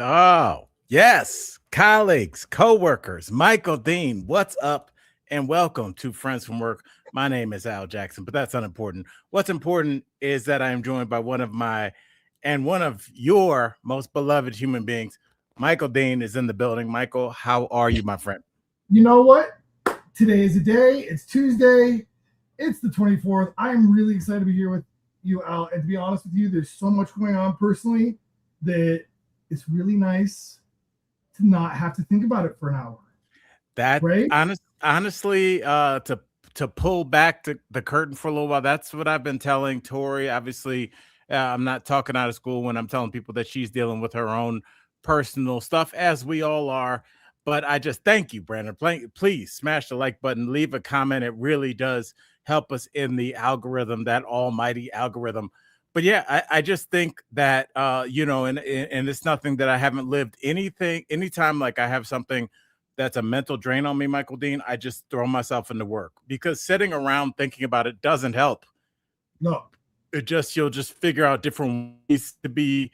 Oh, yes. Colleagues, co-workers, Michael Dean, what's up? And welcome to Friends from Work. My name is Al Jackson, but that's unimportant. What's important is that I am joined by one of your most beloved human beings. Michael Dean is in the building. Michael, how are you, my friend? You know what? Today is a day. It's Tuesday. It's the 24th. I'm really excited to be here with you, Al. And to be honest with you, there's so much going on personally that it's really nice to not have to think about it for an hour. That right? Honestly, to pull back the curtain for a little while, that's what I've been telling Tori. Obviously, I'm not talking out of school when I'm telling people that she's dealing with her own personal stuff, as we all are. But I just thank you, Brandon. Please smash the like button, leave a comment. It really does help us in the algorithm, that almighty algorithm. But yeah, I just think that and it's nothing that I haven't lived anytime like I have something that's a mental drain on me, Michael Dean, I just throw myself into work, because sitting around thinking about it doesn't help. No. You'll just figure out different ways to be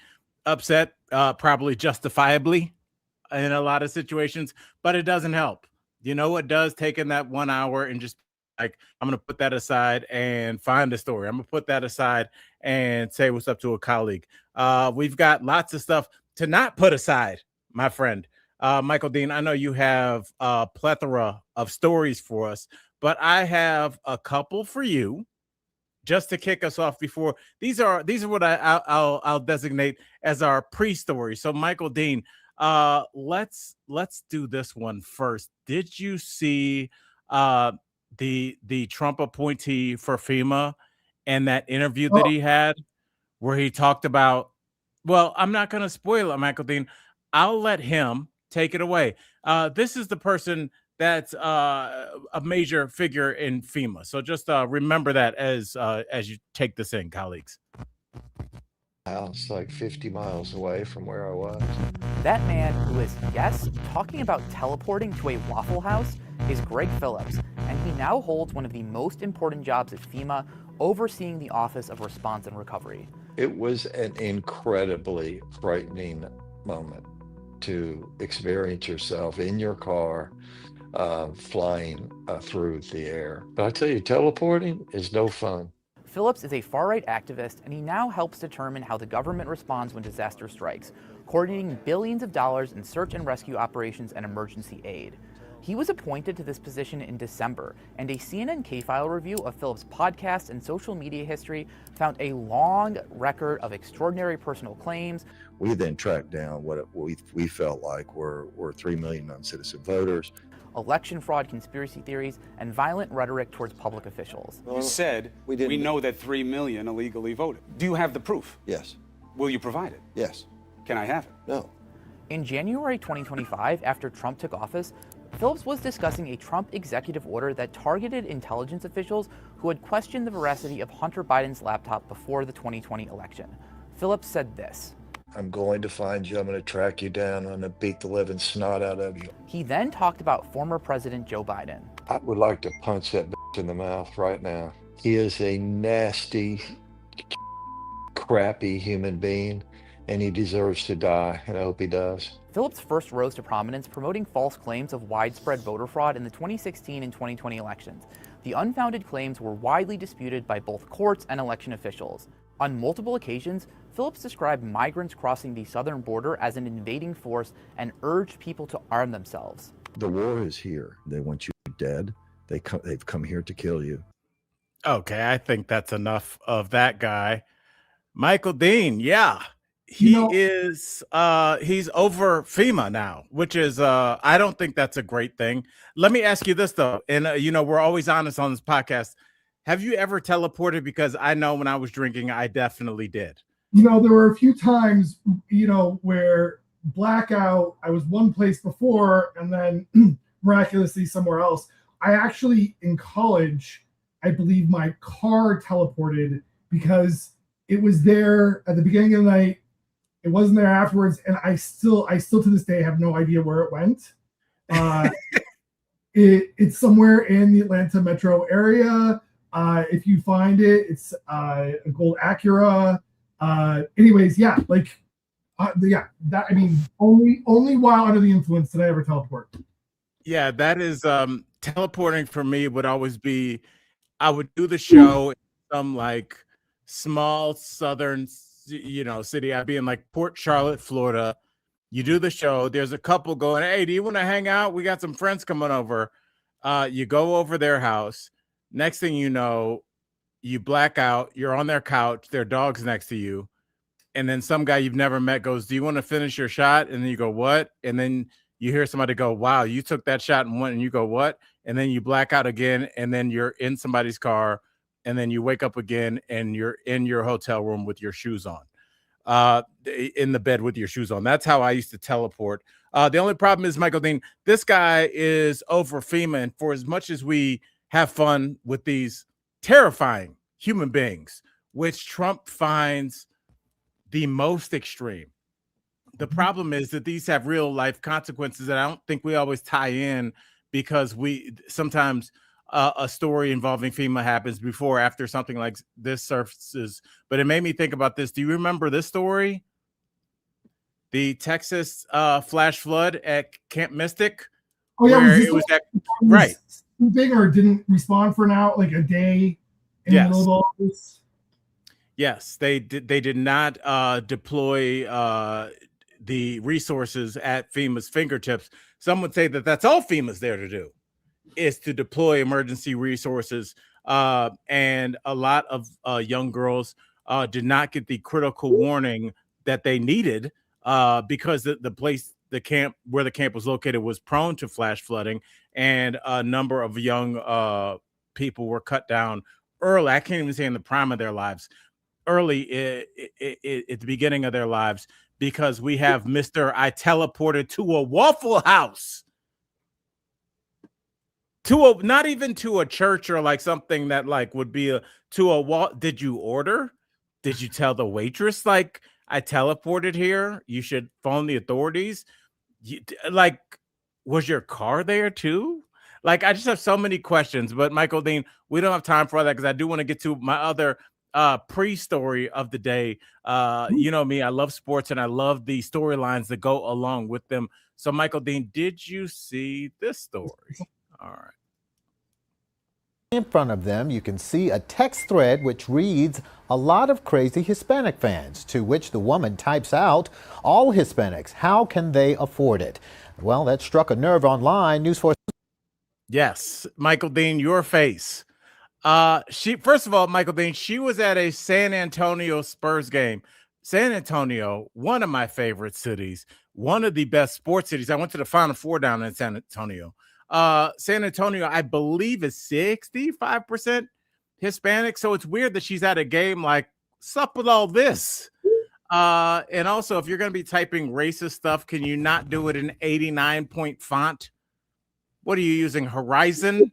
upset, probably justifiably in a lot of situations, but it doesn't help. You know what does? Taking that 1 hour and just like, I'm going to put that aside and find a story. I'm going to put that aside and say what's up to a colleague. We've got lots of stuff to not put aside, my friend. Michael Dean, I know you have a plethora of stories for us, but I have a couple for you just to kick us off. Before these are what I'll designate as our pre-story. So, Michael Dean, let's do this one first. Did you see the Trump appointee for FEMA and that interview that he had where he talked about? Well, I'm not going to spoil it, Michael Dean. I'll let him take it away. This is the person that's a major figure in FEMA. So just remember that as you take this in, colleagues. House like 50 miles away from where I was. That man who is, yes, talking about teleporting to a Waffle House is Greg Phillips, and he now holds one of the most important jobs at FEMA, overseeing the Office of Response and Recovery. It was an incredibly frightening moment to experience yourself in your car flying through the air. But I tell you, teleporting is no fun. Phillips is a far-right activist, and he now helps determine how the government responds when disaster strikes, coordinating billions of dollars in search and rescue operations and emergency aid. He was appointed to this position in December, and a CNN K-File review of Phillips' podcast and social media history found a long record of extraordinary personal claims. We then tracked down what we felt like were 3 million non-citizen voters, election fraud conspiracy theories, and violent rhetoric towards public officials. You said we know that 3 million illegally voted. Do you have the proof? Yes. Will you provide it? Yes. Can I have it? No. In January 2025, after Trump took office, Phillips was discussing a Trump executive order that targeted intelligence officials who had questioned the veracity of Hunter Biden's laptop before the 2020 election. Phillips said this: I'm going to find you. I'm going to track you down. I'm going to beat the living snot out of you. He then talked about former President Joe Biden. I would like to punch that bitch in the mouth right now. He is a nasty, crappy human being, and he deserves to die, and I hope he does. Phillips first rose to prominence promoting false claims of widespread voter fraud in the 2016 and 2020 elections. The unfounded claims were widely disputed by both courts and election officials. On multiple occasions, Phillips described migrants crossing the southern border as an invading force and urged people to arm themselves. The war is here. They want you dead. They've come here to kill you. Okay, I think that's enough of that guy. Michael Dean, yeah. He's over FEMA now, which is I don't think that's a great thing. Let me ask you this though, and we're always honest on this podcast. Have you ever teleported? Because I know when I was drinking, I definitely did. There were a few times, where blackout, I was one place before and then miraculously somewhere else. I actually, in college, I believe my car teleported because it was there at the beginning of the night. It wasn't there afterwards, and I still to this day have no idea where it went. It's somewhere in the Atlanta metro area. If you find it, it's a gold Acura. Anyways, yeah, like Yeah, that I mean, only while under the influence did I ever teleport. Yeah, that is teleporting for me would always be I would do the show in some like small southern city. I'd be in like Port Charlotte, Florida. You do the show, there's a couple going, hey, do you want to hang out? We got some friends coming over. You go over their house. Next thing you know, you black out, you're on their couch, their dog's next to you. And then some guy you've never met goes, do you want to finish your shot? And then you go, what? And then you hear somebody go, wow, you took that shot and went, and you go, what? And then you black out again, and then you're in somebody's car, and then you wake up again, and you're in your hotel room with your shoes on, in the bed with your shoes on. That's how I used to teleport. The only problem is, Michael Dean, this guy is over FEMA, and for as much as we have fun with these terrifying human beings, which Trump finds the most extreme, the problem is that these have real life consequences that I don't think we always tie in, because we sometimes a story involving FEMA happens before or after something like this surfaces. But it made me think about this. Do you remember this story? The Texas flash flood at Camp Mystic? Oh yeah, it was that right? Big or didn't respond for like a day in the middle of all this. Yes, they did. They did not deploy the resources at FEMA's fingertips. Some would say that that's all FEMA's there to do, is to deploy emergency resources. And a lot of young girls did not get the critical warning that they needed, because the place, the camp where the camp was located, was prone to flash flooding, and a number of young people were cut down early. I can't even say in the prime of their lives, early at the beginning of their lives, because we have Mr. I teleported to a Waffle House, not even to a church or like something that like would be to a wall. Did you order? Did you tell the waitress like I teleported here? You should phone the authorities. Like, was your car there too? Like, I just have so many questions. But Michael Dean, we don't have time for all that, because I do want to get to my other pre-story of the day. You know me, I love sports, and I love the storylines that go along with them. So Michael Dean, did you see this story? All right. In front of them, you can see a text thread which reads, "A lot of crazy Hispanic fans," to which the woman types out, "All Hispanics, how can they afford it?" Well, that struck a nerve online. News 4. Yes, Michael Dean, your face. First of all, Michael Dean, she was at a San Antonio Spurs game. San Antonio, one of my favorite cities, one of the best sports cities. I went to the Final Four down in San Antonio. San Antonio, I believe, is 65% Hispanic. So it's weird that she's at a game like, what's up with all this? And also, if you're going to be typing racist stuff, can you not do it in 89-point font? What are you using? Horizon?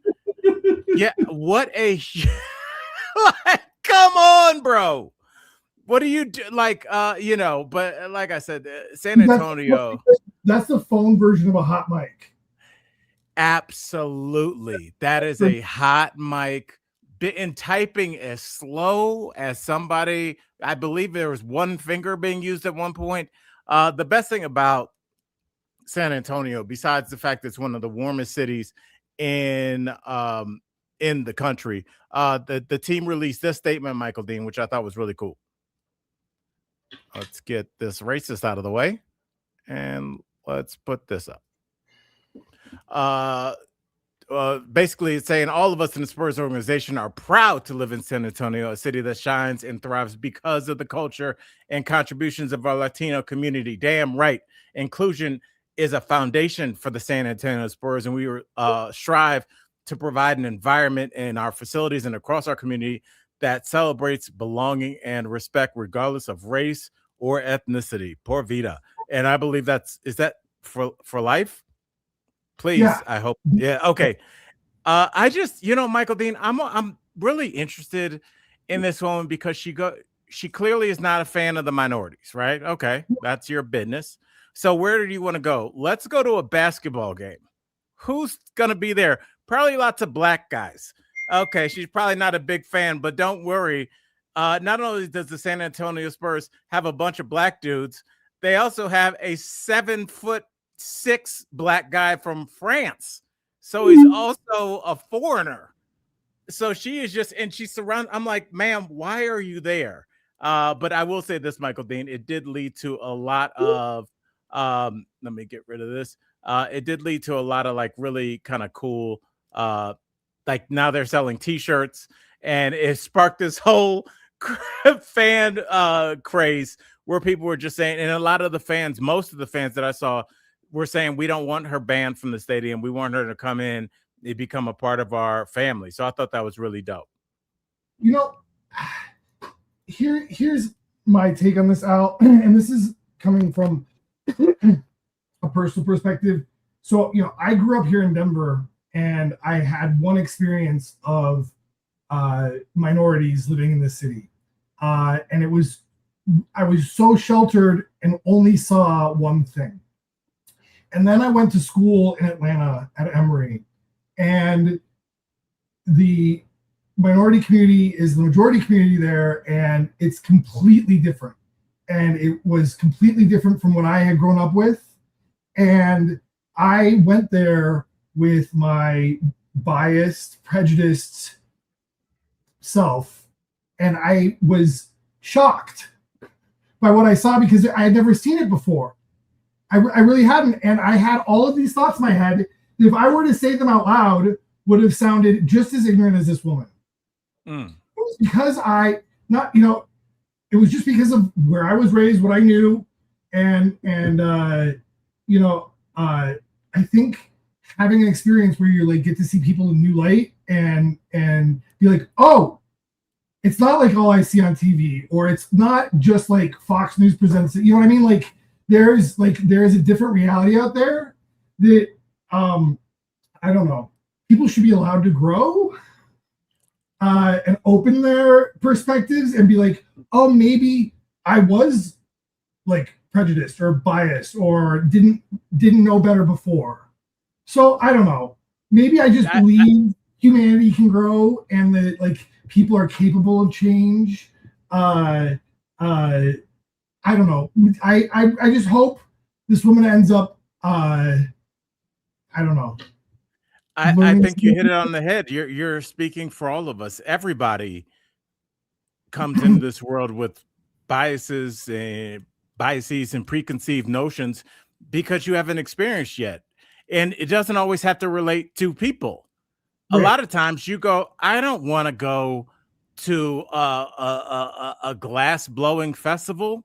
Yeah, what a come on, bro. What do you do? Like, but like I said, San Antonio. That's the phone version of a hot mic. Absolutely. That is a hot mic. And typing as slow as somebody, I believe there was one finger being used at one point. The best thing about San Antonio, besides the fact that it's one of the warmest cities in the country, the team released this statement, Michael Dean, which I thought was really cool. Let's get this racist out of the way, and let's put this up. Basically, it's saying all of us in the Spurs organization are proud to live in San Antonio, a city that shines and thrives because of the culture and contributions of our Latino community. Damn right. Inclusion is a foundation for the San Antonio Spurs, and we strive to provide an environment in our facilities and across our community that celebrates belonging and respect, regardless of race or ethnicity. Por vida. And I believe is that for life? Please, yeah. I hope. Yeah. Okay. I just, Michael Dean, I'm really interested in this woman because she clearly is not a fan of the minorities, right? Okay. That's your business. So where do you want to go? Let's go to a basketball game. Who's going to be there? Probably lots of black guys. Okay. She's probably not a big fan, but don't worry. Not only does the San Antonio Spurs have a bunch of black dudes, they also have a 7'6" black guy from France. So he's also a foreigner. So she is just, and she's surrounded. I'm like, ma'am, why are you there? But I will say this, Michael Dean, it did lead to a lot of, let me get rid of this. It did lead to a lot of like really kind of cool, like now they're selling t-shirts, and it sparked this whole fan craze where people were just saying, and a lot of the fans, most of the fans that I saw were saying, we don't want her banned from the stadium. We want her to come in and become a part of our family. So I thought that was really dope. You know, here's my take on this, Al, and this is coming from a personal perspective. So, you know, I grew up here in Denver, and I had one experience of minorities living in this city. And I was so sheltered and only saw one thing. And then I went to school in Atlanta at Emory, and the minority community is the majority community there, and it's completely different. And it was completely different from what I had grown up with. And I went there with my biased, prejudiced self, and I was shocked by what I saw because I had never seen it before. I really hadn't, and I had all of these thoughts in my head that if I were to say them out loud, would have sounded just as ignorant as this woman. It was because it was just because of where I was raised, what I knew, and I think having an experience where you like get to see people in new light and be like, oh, it's not like all I see on TV, or it's not just like Fox News presents it. You know what I mean? Like there's a different reality out there that I don't know. People should be allowed to grow and open their perspectives and be like, oh, maybe I was like prejudiced or biased or didn't know better before. So I don't know. Maybe I just believe humanity can grow and that like people are capable of change. I don't know. I just hope this woman ends up I don't know. I think you hit it on the head. You're speaking for all of us. Everybody comes into this world with biases and preconceived notions because you haven't experienced yet. And it doesn't always have to relate to people. A lot of times you go, I don't want to go to a glass blowing festival.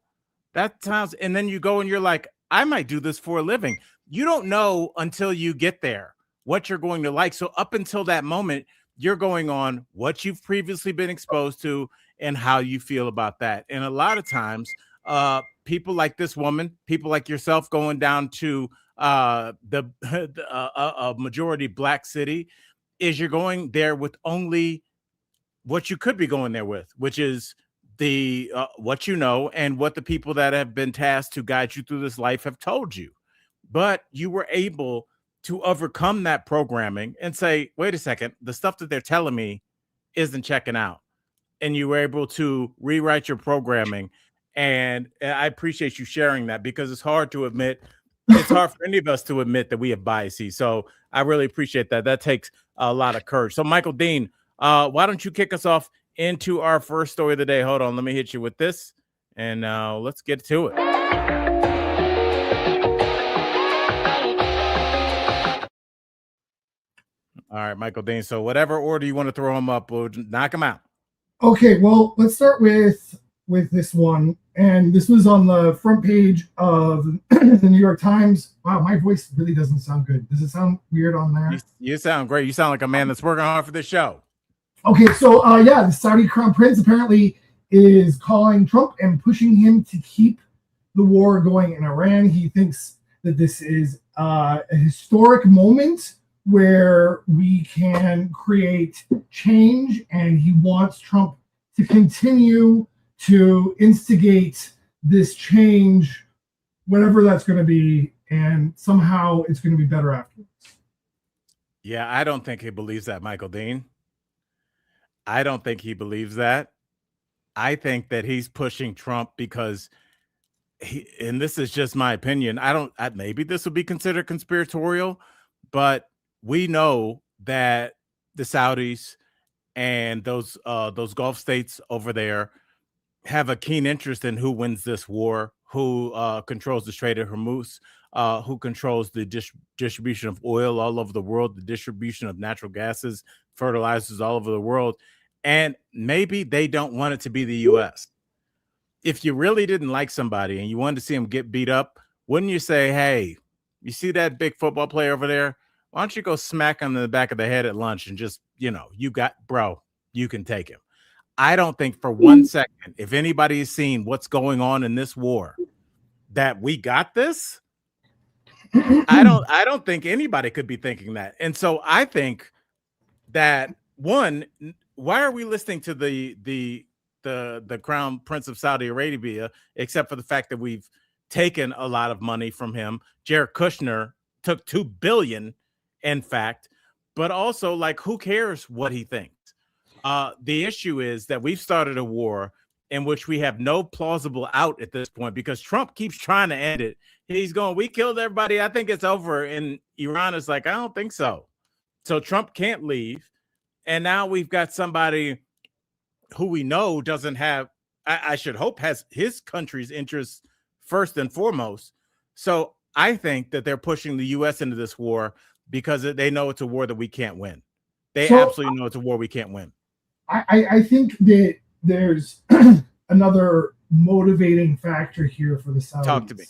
That sounds, and then you go and you're like, I might do this for a living. You don't know until you get there what you're going to like. So up until that moment, you're going on what you've previously been exposed to and how you feel about that. And a lot of times, people like this woman, people like yourself going down to a majority black city, is you're going there with only what you could be going there with, which is the what you know and what the people that have been tasked to guide you through this life have told you. But you were able to overcome that programming and say, wait a second, the stuff that they're telling me isn't checking out. And you were able to rewrite your programming. And I appreciate you sharing that because it's hard to admit. It's hard for any of us to admit that we have biases. So I really appreciate that. That takes a lot of courage. So Michael Dean, why don't you kick us off into our first story of the day? Hold on, let me hit you with this and let's get to it. All right, Michael Dean. So whatever order you want to throw them up, we'll knock them out. Okay, well, let's start with this one. And this was on the front page of the New York Times. Wow, my voice really doesn't sound good. Does it sound weird on there? You sound great. You sound like a man that's working hard for this show. Okay, so the Saudi Crown Prince apparently is calling Trump and pushing him to keep the war going in Iran. He thinks that this is a historic moment where we can create change, and he wants Trump to continue to instigate this change, whatever that's going to be, and somehow it's going to be better afterwards. Yeah, I don't think he believes that, Michael Dean. I don't think he believes that. I think that he's pushing Trump because and this is just my opinion. Maybe this would be considered conspiratorial, but we know that the Saudis and those Gulf states over there have a keen interest in who wins this war, who controls the Strait of Hormuz, who controls the distribution of oil all over the world, the distribution of natural gases, fertilizers all over the world. And maybe they don't want it to be the U.S. If you really didn't like somebody and you wanted to see them get beat up, wouldn't you say, hey, you see that big football player over there? Why don't you go smack him in the back of the head at lunch and just, you can take him. I don't think for 1 second, if anybody has seen what's going on in this war, that we got this. I don't think anybody could be thinking that. And so I think that, one, why are we listening to the Crown Prince of Saudi Arabia, except for the fact that we've taken a lot of money from him? Jared Kushner took $2 billion, in fact, but also, like, who cares what he thinks? The issue is that we've started a war in which we have no plausible out at this point, because Trump keeps trying to end it. He's going, we killed everybody, I think it's over. And Iran is like, I don't think so. So Trump can't leave. And now we've got somebody who we know doesn't have, I should hope, has his country's interests first and foremost. So I think that they're pushing the U.S. into this war because they know it's a war that we can't win. They absolutely know it's a war we can't win. I think that there's another motivating factor here for the Saudis. Talk to me.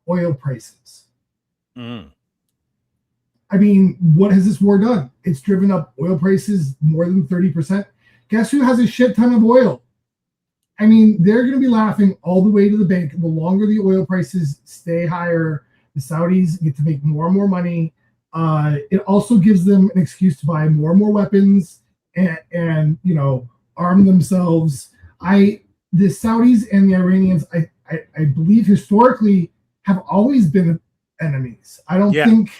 Oil prices. I mean, what has this war done? It's driven up oil prices more than 30%. Guess who has a shit ton of oil? I mean, they're going to be laughing all the way to the bank. The longer the oil prices stay higher, the Saudis get to make more and more money. It also gives them an excuse to buy more and more weapons and arm themselves. The Saudis and the Iranians, I believe historically have always been enemies. I don't think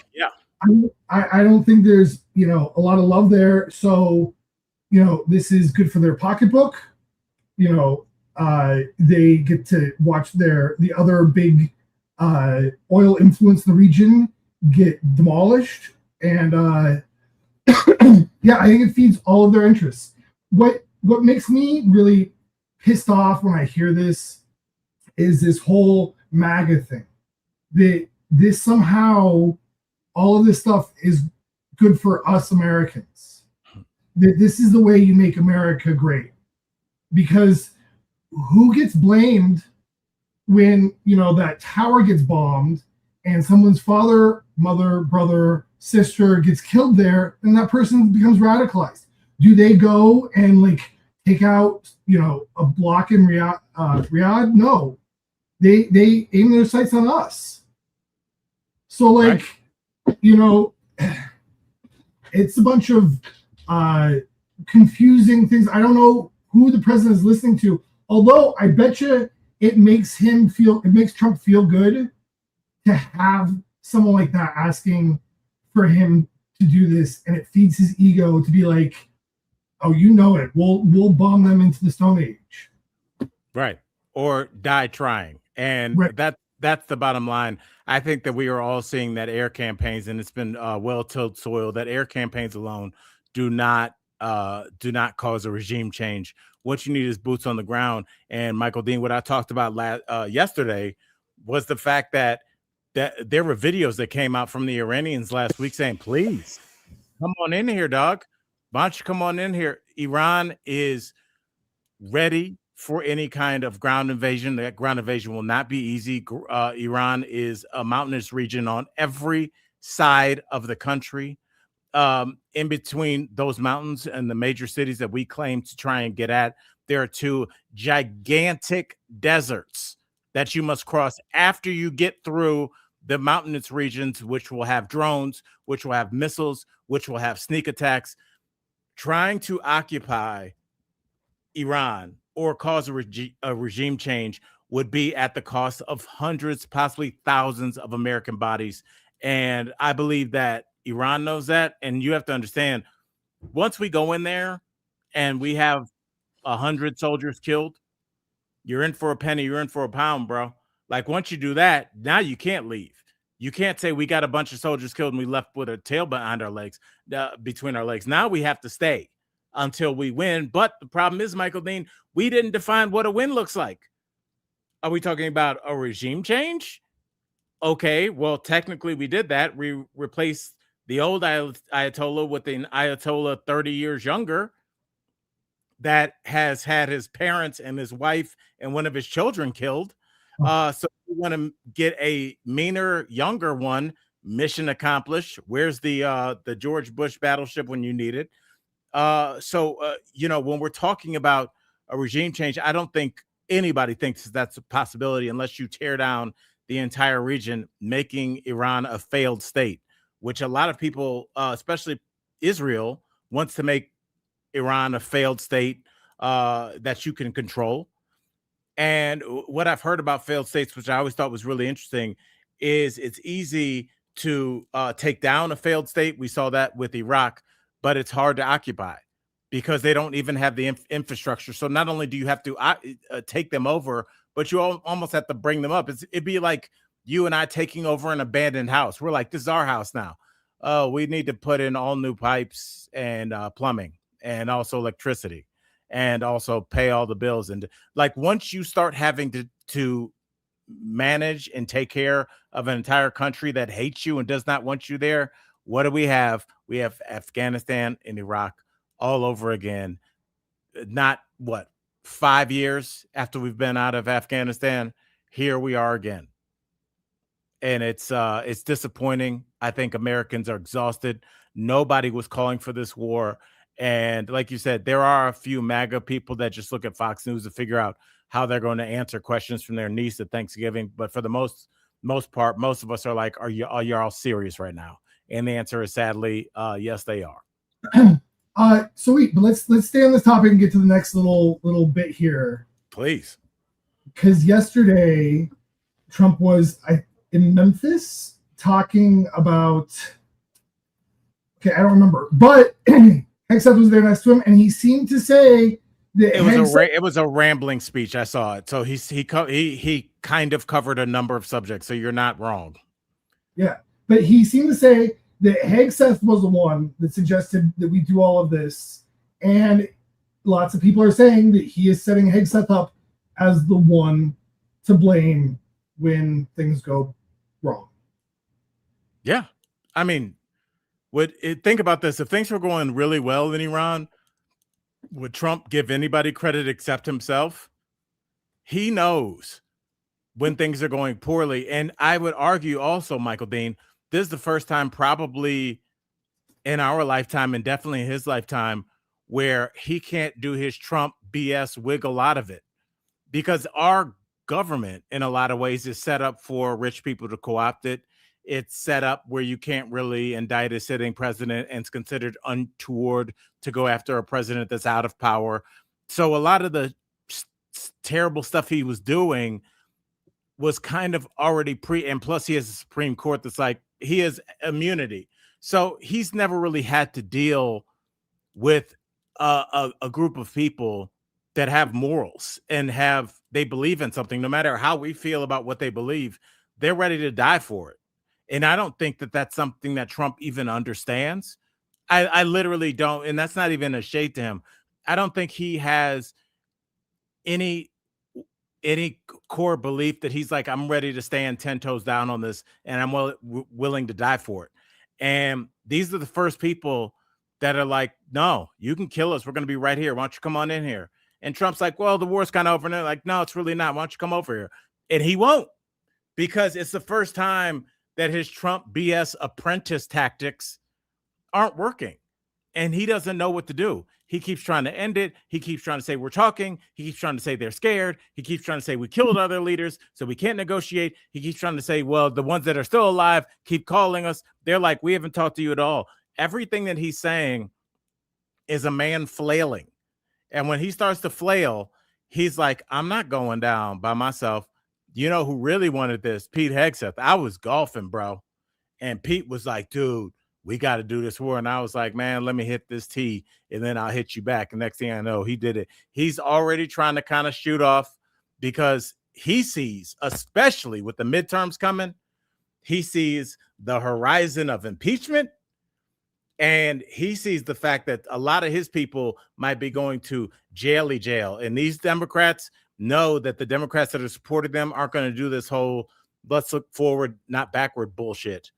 I don't think there's a lot of love there. So this is good for their pocketbook. They get to watch the other big oil influence in the region get demolished, and I think it feeds all of their interests. What makes me really pissed off when I hear this is this whole MAGA thing. This somehow, all of this stuff is good for us Americans. This is the way you make America great. Because who gets blamed when that tower gets bombed and someone's father, mother, brother, sister gets killed there, and that person becomes radicalized? Do they go and take out a block in Riyadh? No, they aim their sights on us. So it's a bunch of confusing things. I don't know who the president is listening to, although I bet you it makes Trump feel good to have someone like that asking for him to do this, and it feeds his ego to be like, oh, it, we'll bomb them into the Stone Age, right? Or die trying. And that's the bottom line. I think that we are all seeing that air campaigns, and it's been well-tilled soil, that air campaigns alone do not cause a regime change. What you need is boots on the ground. And Michael Dean, what I talked about yesterday was the fact that there were videos that came out from the Iranians last week saying, please come on in here, dog. Why don't you come on in here? Iran is ready for any kind of ground invasion. That ground invasion will not be easy. Iran is a mountainous region on every side of the country. In between those mountains and the major cities that we claim to try and get at, there are two gigantic deserts that you must cross after you get through the mountainous regions, which will have drones, which will have missiles, which will have sneak attacks. Trying to occupy Iran or cause a regime change would be at the cost of hundreds, possibly thousands of American bodies. And I believe that Iran knows that. And you have to understand, once we go in there and we have 100 soldiers killed, You're in for a penny, you're in for a pound, bro. Like once you do that, now you can't leave. You can't say we got a bunch of soldiers killed and we left with a tail behind our legs, between our legs. Now we have to stay until we win. But the problem is, Michael Dean, we didn't define what a win looks like. Are we talking about a regime change? Okay, well, technically we did that. We replaced the old Ayatollah with an Ayatollah 30 years younger that has had his parents and his wife and one of his children killed. So we want to get a meaner, younger one. Mission accomplished. Where's the George Bush battleship when you need it? You know, when we're talking about a regime change, I don't think anybody thinks that's a possibility unless you tear down the entire region, making Iran a failed state, which a lot of people, especially Israel, wants to make Iran a failed state that you can control. And what I've heard about failed states, which I always thought was really interesting, is it's easy to take down a failed state. We saw that with Iraq, but it's hard to occupy because they don't even have the infrastructure. So not only do you have to take them over, but you almost have to bring them up. It'd be like you and I taking over an abandoned house. We're like, this is our house now. Oh, we need to put in all new pipes and plumbing and also electricity and also pay all the bills. And like once you start having to manage and take care of an entire country that hates you and does not want you there, what do we have? We have Afghanistan and Iraq all over again. Not what, 5 years after we've been out of Afghanistan, here we are again. And it's disappointing. I think Americans are exhausted. Nobody was calling for this war. And like you said, there are a few MAGA people that just look at Fox News to figure out how they're going to answer questions from their niece at Thanksgiving. But for the most part, most of us are like, you're all serious right now? And the answer is sadly, yes, they are. Sweet, but let's stay on this topic and get to the next little bit here. Please. Because yesterday, Trump was in Memphis talking about, okay, I don't remember, but Hegseth was there next to him, and he seemed to say that it was a rambling speech. I saw it. So he kind of covered a number of subjects. So you're not wrong. Yeah, but he seemed to say that Hegseth was the one that suggested that we do all of this, and lots of people are saying that he is setting Hegseth up as the one to blame when things go wrong. Yeah, I mean, think about this: if things were going really well in Iran, would Trump give anybody credit except himself? He knows when things are going poorly, and I would argue also, Michael Dean, this is the first time probably in our lifetime and definitely in his lifetime where he can't do his Trump BS wiggle out of it, because our government in a lot of ways is set up for rich people to co-opt it. It's set up where you can't really indict a sitting president, and it's considered untoward to go after a president that's out of power. So a lot of the terrible stuff he was doing was kind of already and plus he has a Supreme Court that's like, he has immunity. So he's never really had to deal with a group of people that have morals and they believe in something. No matter how we feel about what they believe, they're ready to die for it. And I don't think that that's something that Trump even understands. I literally don't. And that's not even a shade to him. I don't think he has any core belief that he's like, I'm ready to stand 10 toes down on this, and I'm willing to die for it. And these are the first people that are like, no, you can kill us. We're going to be right here. Why don't you come on in here? And Trump's like, well, the war's kind of over. And they're like, no, it's really not. Why don't you come over here? And he won't, because it's the first time that his Trump BS apprentice tactics aren't working. And he doesn't know what to do. He keeps trying to end it. He keeps trying to say we're talking. He keeps trying to say they're scared. He keeps trying to say we killed other leaders, so we can't negotiate. He keeps trying to say, well, the ones that are still alive keep calling us. They're like, we haven't talked to you at all. Everything that he's saying is a man flailing. And when he starts to flail, he's like, I'm not going down by myself. You know who really wanted this? Pete Hegseth. I was golfing, bro. And Pete was like, dude, we got to do this war. And I was like, man, let me hit this tee and then I'll hit you back. And next thing I know, he did it. He's already trying to kind of shoot off because he sees, especially with the midterms coming, he sees the horizon of impeachment, and he sees the fact that a lot of his people might be going to jail. And these Democrats know that the Democrats that have supported them aren't going to do this whole let's look forward, not backward bullshit.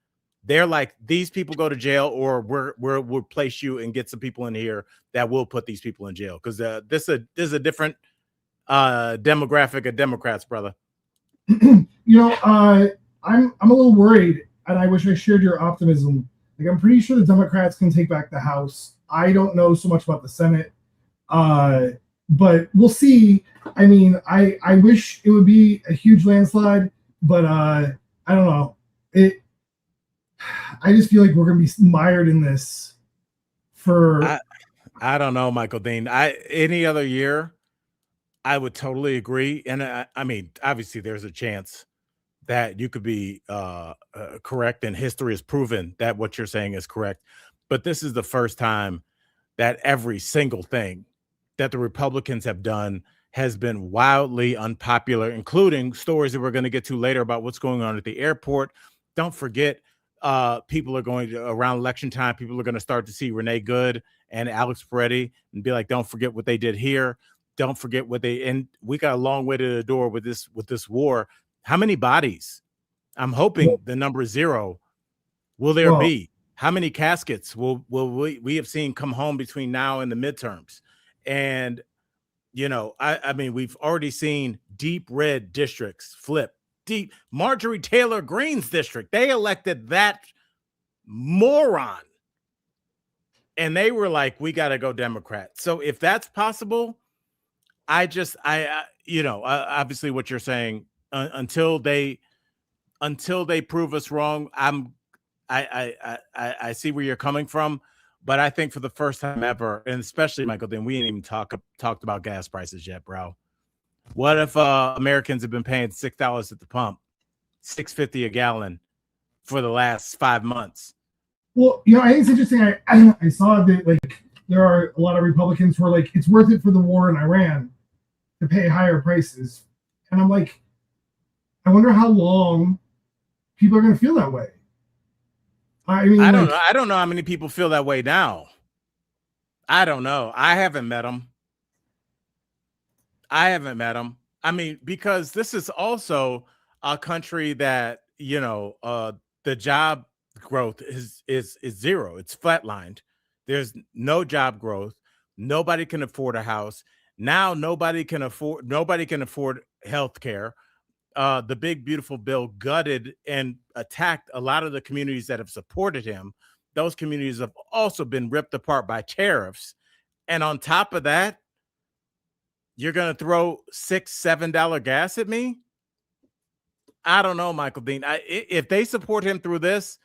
They're like, these people go to jail, or we'll place you and get some people in here that will put these people in jail. Because this is a different demographic of Democrats, brother. I'm a little worried, and I wish I shared your optimism. Like, I'm pretty sure the Democrats can take back the House. I don't know so much about the Senate, but we'll see. I mean, I wish it would be a huge landslide, but I don't know. I just feel like we're going to be mired in this for. I don't know, Michael Dean. Any other year, I would totally agree. And I mean, obviously, there's a chance that you could be correct, and history has proven that what you're saying is correct. But this is the first time that every single thing that the Republicans have done has been wildly unpopular, including stories that we're going to get to later about what's going on at the airport. Don't forget, people are going to, around election time, people are going to start to see Renee Good and Alex Peretti and be like, don't forget what they did here. Don't forget what they, and we got a long way to the door with this war. How many bodies? I'm hoping the number is 0. Will there be? How many caskets will we have seen come home between now and the midterms? And, you know, I mean, we've already seen deep red districts flip. Deep Marjorie Taylor Greene's district, they elected that moron. And they were like, we got to go Democrat. So if that's possible, obviously what you're saying, until they prove us wrong, I see where you're coming from, but I think for the first time ever, and especially Michael, then we ain't even talked about gas prices yet, bro. What if Americans have been paying $6 at the pump, $6.50 a gallon for the last 5 months? Well, I think it's interesting. I saw that, like, there are a lot of Republicans who are like, it's worth it for the war in Iran to pay higher prices. And I'm like, I wonder how long people are going to feel that way. I mean, I don't know. I don't know how many people feel that way now. I don't know. I haven't met them. I mean, because this is also a country that, the job growth is 0. It's flatlined. There's no job growth. Nobody can afford a house. Now nobody can afford health care. The big beautiful bill gutted and attacked a lot of the communities that have supported him. Those communities have also been ripped apart by tariffs. And on top of that, you're going to throw $6-7 gas at me? I don't know, Michael Dean. If they support him through this,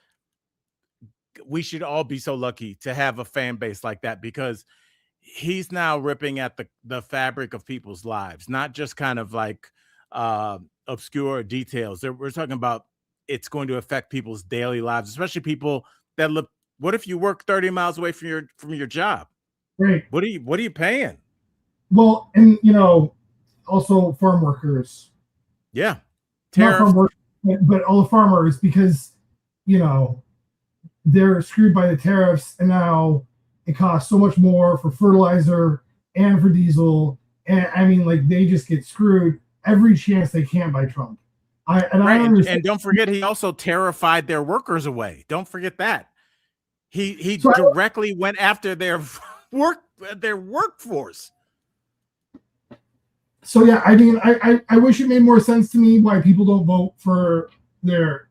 we should all be so lucky to have a fan base like that, because he's now ripping at the fabric of people's lives, not just kind of like obscure details. We're talking about it's going to affect people's daily lives, especially people that live. What if you work 30 miles away from your job? Right. What are you paying? Well, and also farm workers. Yeah. Not farm workers, but all the farmers, because they're screwed by the tariffs, and now it costs so much more for fertilizer and for diesel. And I mean, like, they just get screwed every chance they can by Trump. And don't forget, he also terrified their workers away. Don't forget that. He directly went after their workforce. So yeah, I mean, I wish it made more sense to me why people don't vote for their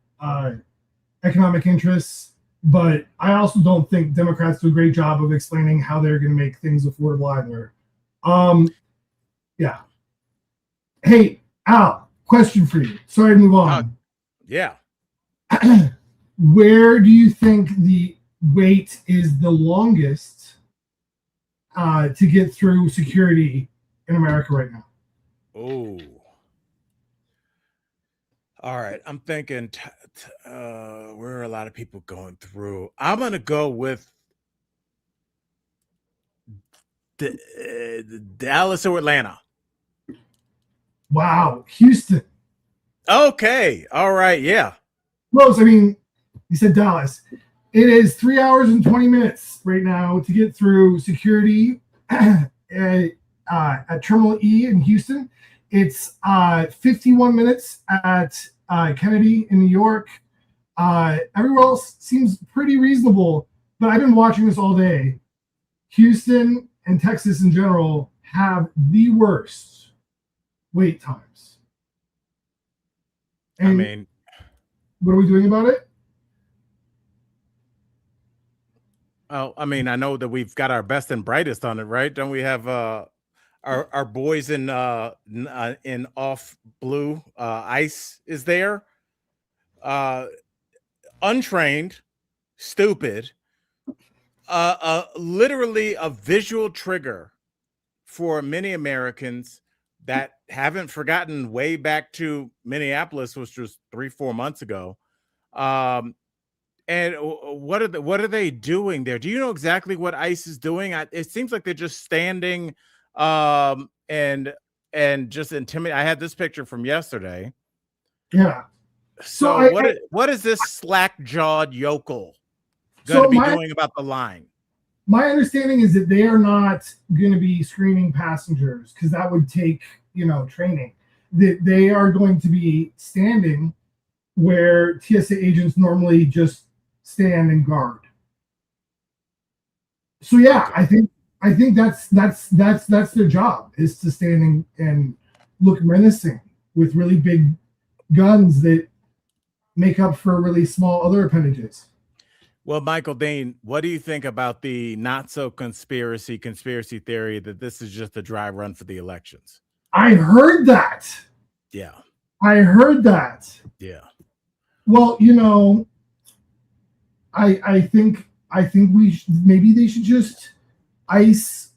economic interests, but I also don't think Democrats do a great job of explaining how they're going to make things affordable either. Yeah. Hey, Al, question for you. Sorry to move on. Yeah. Where do you think the wait is the longest to get through security in America right now? Oh. All right. I'm thinking where are a lot of people going through? I'm going to go with Dallas or Atlanta. Wow, Houston. Okay. All right. Yeah. Close. I mean, you said Dallas. It is 3 hours and 20 minutes right now to get through security at Terminal E in Houston. It's 51 minutes at Kennedy in New York. Everywhere else seems pretty reasonable, but I've been watching this all day. Houston and Texas in general have the worst wait times. And I mean, what are we doing about it? oh, I mean, I know that we've got our best and brightest on it, right? Don't we have our boys in off blue? ICE is there. Untrained, stupid, literally a visual trigger for many Americans that haven't forgotten way back to Minneapolis, which was 3-4 months ago. And what are they doing there? Do you know exactly what ICE is doing? It seems like they're just standing and just intimidating. I had this picture from yesterday. Yeah. So what is this slack-jawed yokel going to be doing about the line? My understanding is that they are not going to be screening passengers because that would take, training. That they are going to be standing where TSA agents normally just stand and guard. So yeah, I think that's their job, is to stand and look menacing with really big guns that make up for really small other appendages. Well, Michael Dean, what do you think about the not so conspiracy theory that this is just a dry run for the elections? I heard that. Yeah. I heard that. Yeah. Well, I think maybe they should just ICE,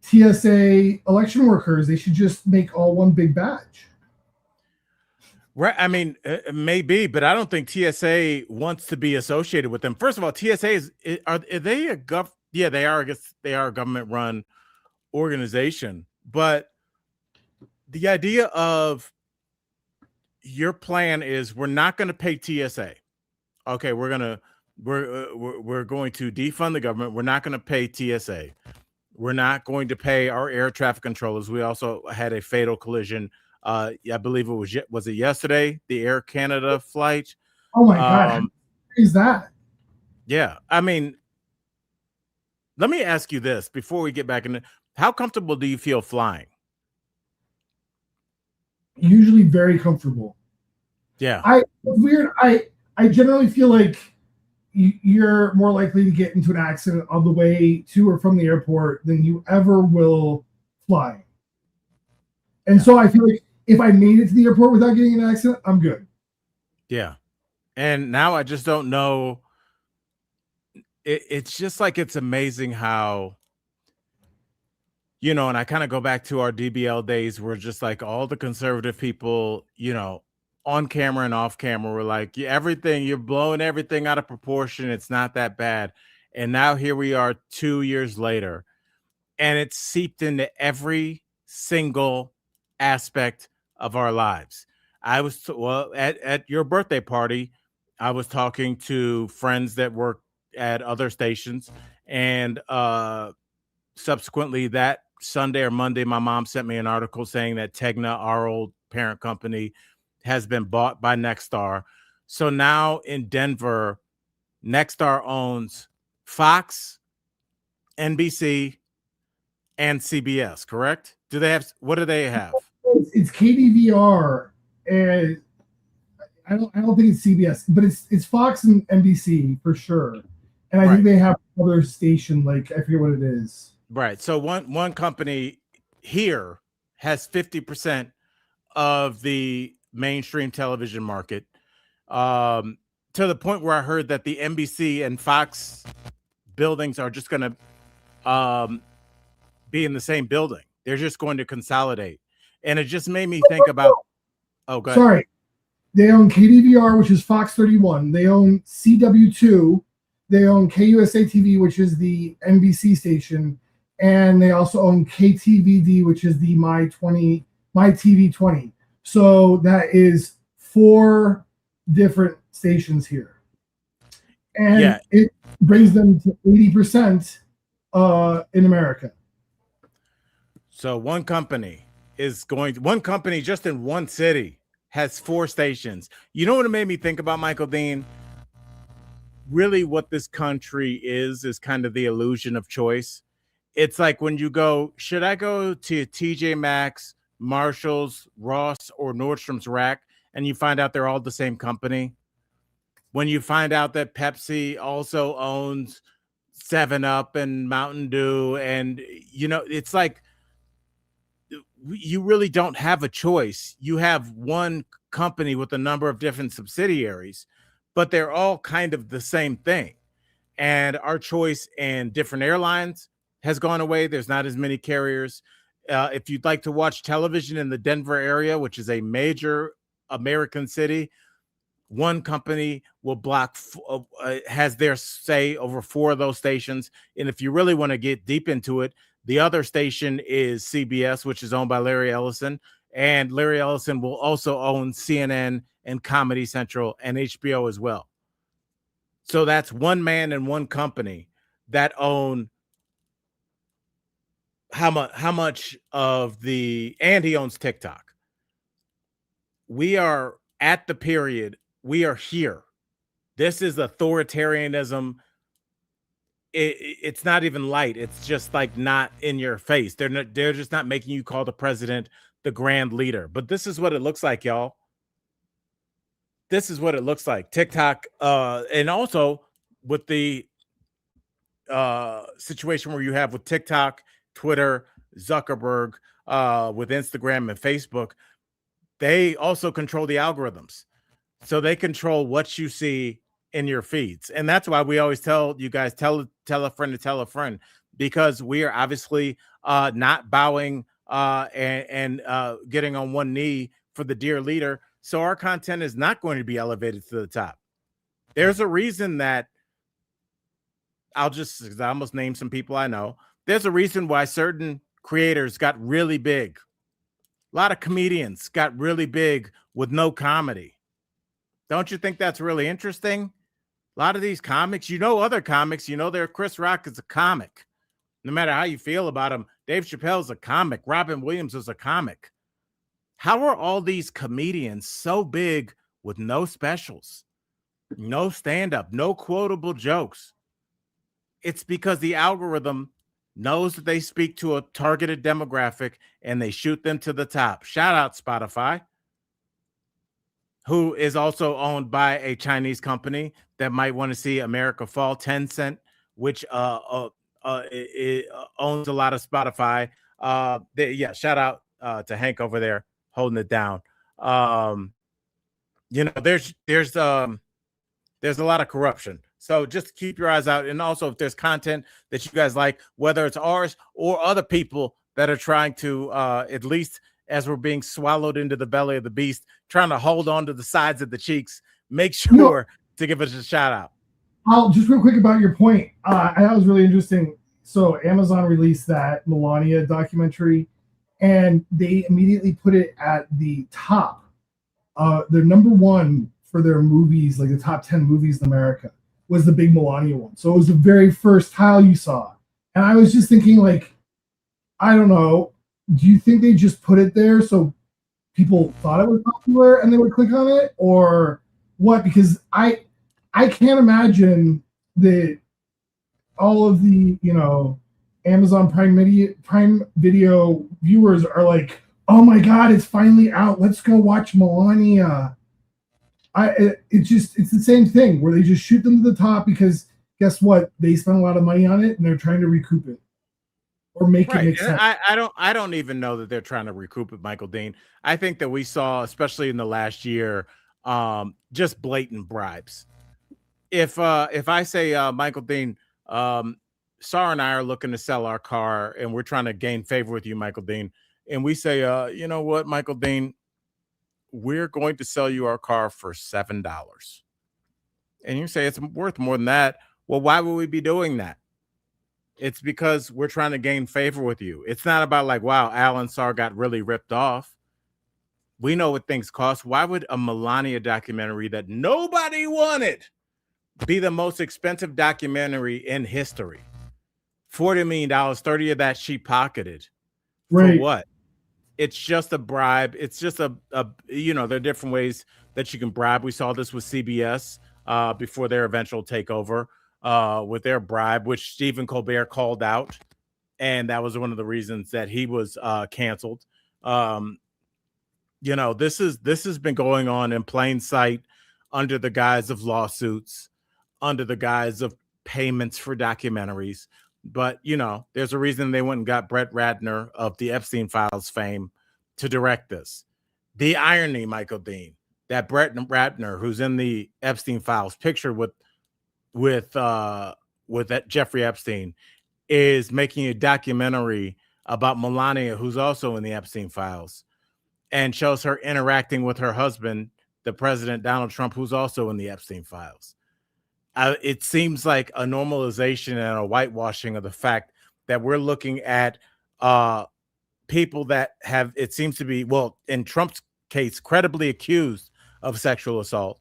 TSA election workers. They should just make all one big batch. Right. I mean, maybe, but I don't think TSA wants to be associated with them. First of all, TSA are they a yeah, they are. I guess they are a government-run organization. But the idea of your plan is we're not going to pay TSA. Okay, we're going to defund the government. We're not going to pay TSA. We're not going to pay our air traffic controllers. We also had a fatal collision. I believe it was it yesterday, the Air Canada flight. Oh my God, how is that? Yeah, I mean, let me ask you this before we get back into how comfortable do you feel flying? Usually very comfortable. Yeah. I generally feel like you're more likely to get into an accident on the way to or from the airport than you ever will flying. And so I feel like if I made it to the airport without getting in an accident, I'm good. Yeah. And now I just don't know. It's just like, it's amazing how, and I kind of go back to our DBL days where just like all the conservative people, on camera and off camera were like, you're blowing everything out of proportion. It's not that bad. And now here we are 2 years later, and it's seeped into every single aspect of our lives. I was at your birthday party, I was talking to friends that work at other stations, and subsequently that Sunday or Monday, my mom sent me an article saying that Tegna, our old parent company, has been bought by Nexstar. So now in Denver, Nexstar owns Fox, NBC, and CBS, correct? What do they have? It's KDVR, and I don't think it's CBS, but it's Fox and NBC for sure. And I think they have another station, like I forget what it is. Right. So one company here has 50% of the mainstream television market, to the point where I heard that the NBC and Fox buildings are just going to be in the same building. They're just going to consolidate. And it just made me think about, go ahead. Sorry. They own KDVR, which is Fox 31. They own CW2. They own KUSA TV, which is the NBC station. And they also own KTVD, which is the My 20 my TV 20. So that is 4 different stations here. And Yeah. it brings them to 80% in America. So one company just in one city has 4 stations. You know what it made me think about, Michael Dean? Really what this country is kind of the illusion of choice. It's like when you go, should I go to TJ Maxx, Marshall's, Ross, or Nordstrom's Rack? And you find out they're all the same company. When you find out that Pepsi also owns 7-Up and Mountain Dew, and it's like you really don't have a choice. You have one company with a number of different subsidiaries, but they're all kind of the same thing. And our choice in different airlines has gone away. There's not as many carriers. If you'd like to watch television in the Denver area, which is a major American city, one company will has their say over 4 of those stations. And if you really want to get deep into it, the other station is CBS, which is owned by Larry Ellison. And Larry Ellison will also own CNN and Comedy Central and HBO as well. So that's one man and one company that own how much of and he owns TikTok. We are at the period. We are here. This is authoritarianism. It's not even light. It's just like not in your face. They're just not making you call the president the grand leader. But this is what it looks like, y'all. This is what it looks like. TikTok, and also with the situation where you have with TikTok, Twitter, Zuckerberg, with Instagram and Facebook, they also control the algorithms. So they control what you see in your feeds. And that's why we always tell you guys, tell a friend to tell a friend, because we are obviously not bowing and getting on one knee for the dear leader. So our content is not going to be elevated to the top. There's a reason that I almost name some people I know. There's a reason why certain creators got really big. A lot of comedians got really big with no comedy. Don't you think that's really interesting? A lot of these comics, other comics, Chris Rock is a comic. No matter how you feel about him, Dave Chappelle's a comic. Robin Williams is a comic. How are all these comedians so big with no specials, no stand-up, no quotable jokes? It's because the algorithm knows that they speak to a targeted demographic and they shoot them to the top. Shout out Spotify, who is also owned by a Chinese company that might want to see America fall. Tencent, which owns a lot of Spotify. Shout out to Hank over there holding it down. There's a lot of corruption. So just keep your eyes out. And also, if there's content that you guys like, whether it's ours or other people that are trying to, at least as we're being swallowed into the belly of the beast, trying to hold on to the sides of the cheeks, make sure to give us a shout out. I'll just real quick about your point. I thought it was really interesting. So Amazon released that Melania documentary, and they immediately put it at the top. They're number 1 for their movies, like the top 10 movies in America, was the big Melania one. So it was the very first tile you saw. And I was just thinking, like, I don't know, do you think they just put it there so people thought it was popular and they would click on it, or what? Because I can't imagine that all of the, Amazon Prime Video viewers are like, oh my God, it's finally out. Let's go watch Melania. It's the same thing where they just shoot them to the top because guess what? They spent a lot of money on it and they're trying to recoup it or make it make sense. I don't even know that they're trying to recoup it, Michael Dean. I think that we saw, especially in the last year, just blatant bribes. If I say, Michael Dean, Sarah and I are looking to sell our car and we're trying to gain favor with you, Michael Dean, and we say, you know what, Michael Dean, we're going to sell you our car for $7. And you say it's worth more than that. Well, why would we be doing that? It's because we're trying to gain favor with you. It's not about like, wow, Alan Sarr got really ripped off. we know what things cost. Why would a Melania documentary that nobody wanted be the most expensive documentary in history? $40 million, 30 of that she pocketed. Right. For what? It's just a bribe. It's just there are different ways that you can bribe. We saw this with CBS before their eventual takeover with their bribe, which Stephen Colbert called out. And that was one of the reasons that he was canceled. This has been going on in plain sight under the guise of lawsuits, under the guise of payments for documentaries. But, there's a reason they went and got Brett Ratner of the Epstein Files fame to direct this. The irony, Michael Dean, that Brett Ratner, who's in the Epstein Files picture with that Jeffrey Epstein, is making a documentary about Melania, who's also in the Epstein Files, and shows her interacting with her husband, the president, Donald Trump, who's also in the Epstein Files. It seems like a normalization and a whitewashing of the fact that we're looking at people that have, it seems to be, well, in Trump's case, credibly accused of sexual assault,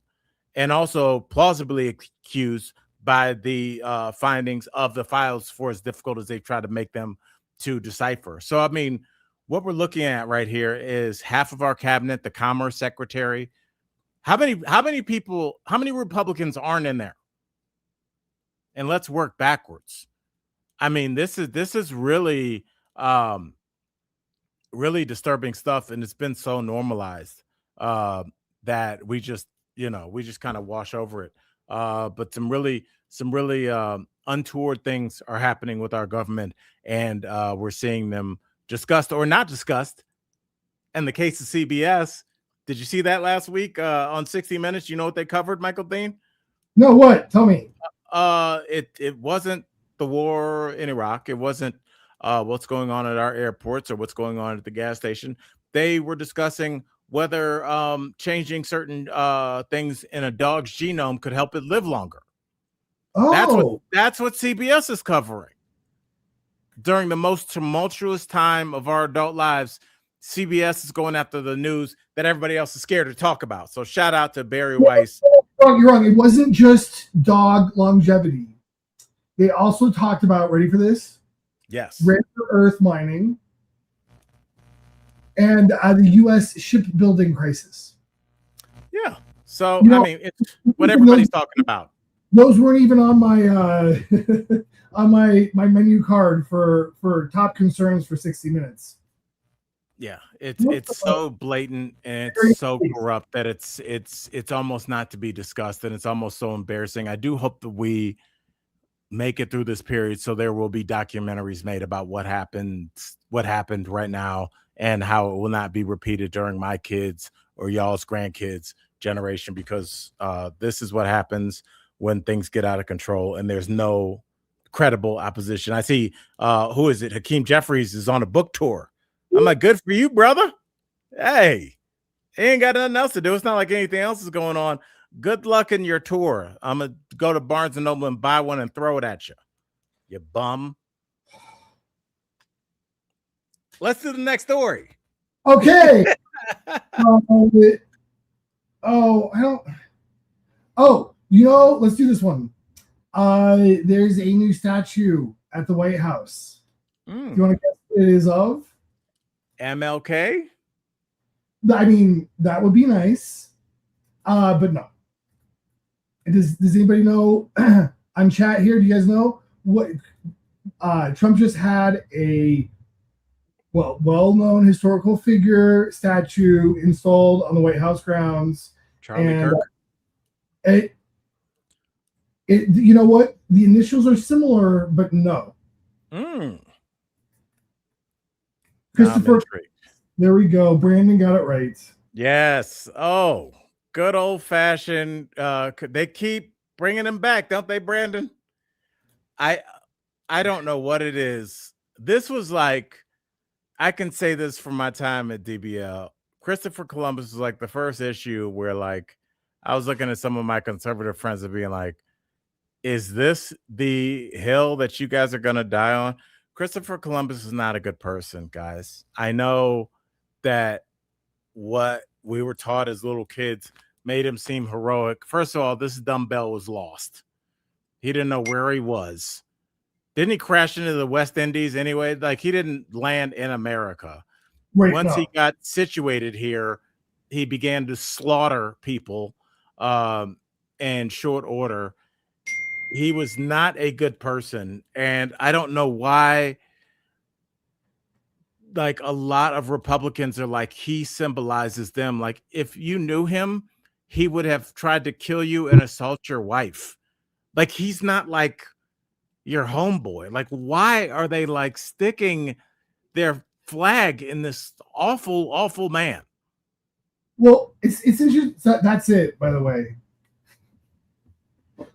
and also plausibly accused by the findings of the files, for as difficult as they try to make them to decipher. So, I mean, what we're looking at right here is half of our cabinet, the Commerce Secretary. How many Republicans aren't in there? And let's work backwards. I mean, this is really, really disturbing stuff, and it's been so normalized that we just kind of wash over it. But some really untoward things are happening with our government, and we're seeing them discussed or not discussed. In the case of CBS, did you see that last week on 60 Minutes? You know what they covered, Michael Dean? No, what? Tell me. It wasn't the war in Iraq. It wasn't what's going on at our airports or what's going on at the gas station. They were discussing whether changing certain things in a dog's genome could help it live longer. Oh, That's what CBS is covering. During the most tumultuous time of our adult lives, CBS is going after the news that everybody else is scared to talk about. So shout out to Barry Weiss. you're wrong. It wasn't just dog longevity. They also talked about, ready for this? Yes. Rare earth mining and the U.S. shipbuilding crisis. Yeah. So, I mean, it's what everybody's talking about. Those weren't even on my on my menu card for top concerns for 60 Minutes. Yeah, it's so blatant and it's so corrupt that it's almost not to be discussed, and it's almost so embarrassing. I do hope that we make it through this period, so there will be documentaries made about what happened right now, and how it will not be repeated during my kids or y'all's grandkids generation, because this is what happens when things get out of control and there's no credible opposition. I see who is it? Hakeem Jeffries is on a book tour. I'm like, good for you, brother. Hey, he ain't got nothing else to do. It's not like anything else is going on. Good luck in your tour. I'm going to go to Barnes & Noble and buy one and throw it at you. You bum. Let's do the next story. Okay. Let's do this one. There's a new statue at the White House. Do you want to guess what it is of? MLK? I mean, that would be nice. But no. Does anybody know on chat here? Do you guys know what Trump just had a well-known historical figure statue installed on the White House grounds? Charlie Kirk? You know what? The initials are similar, but no. Christopher, there we go. Brandon got it right. Yes. Oh, good old-fashioned. They keep bringing him back, don't they, Brandon? I don't know what it is. This was like, I can say this from my time at DBL. Christopher Columbus was like the first issue where, like, I was looking at some of my conservative friends and being like, is this the hill that you guys are going to die on? Christopher Columbus is not a good person, guys. I know that what we were taught as little kids made him seem heroic. First of all, this dumbbell was lost. He didn't know where he was. Didn't he crash into the West Indies anyway? Like, he didn't land in America. Right. Once No. he got situated here, he began to slaughter people in short order. He was not a good person. And I don't know why, like, a lot of Republicans are like, he symbolizes them. Like, if you knew him, he would have tried to kill you and assault your wife. Like, he's not like your homeboy. Like, why are they like sticking their flag in this awful, awful man? Well, it's interesting. That's it, by the way.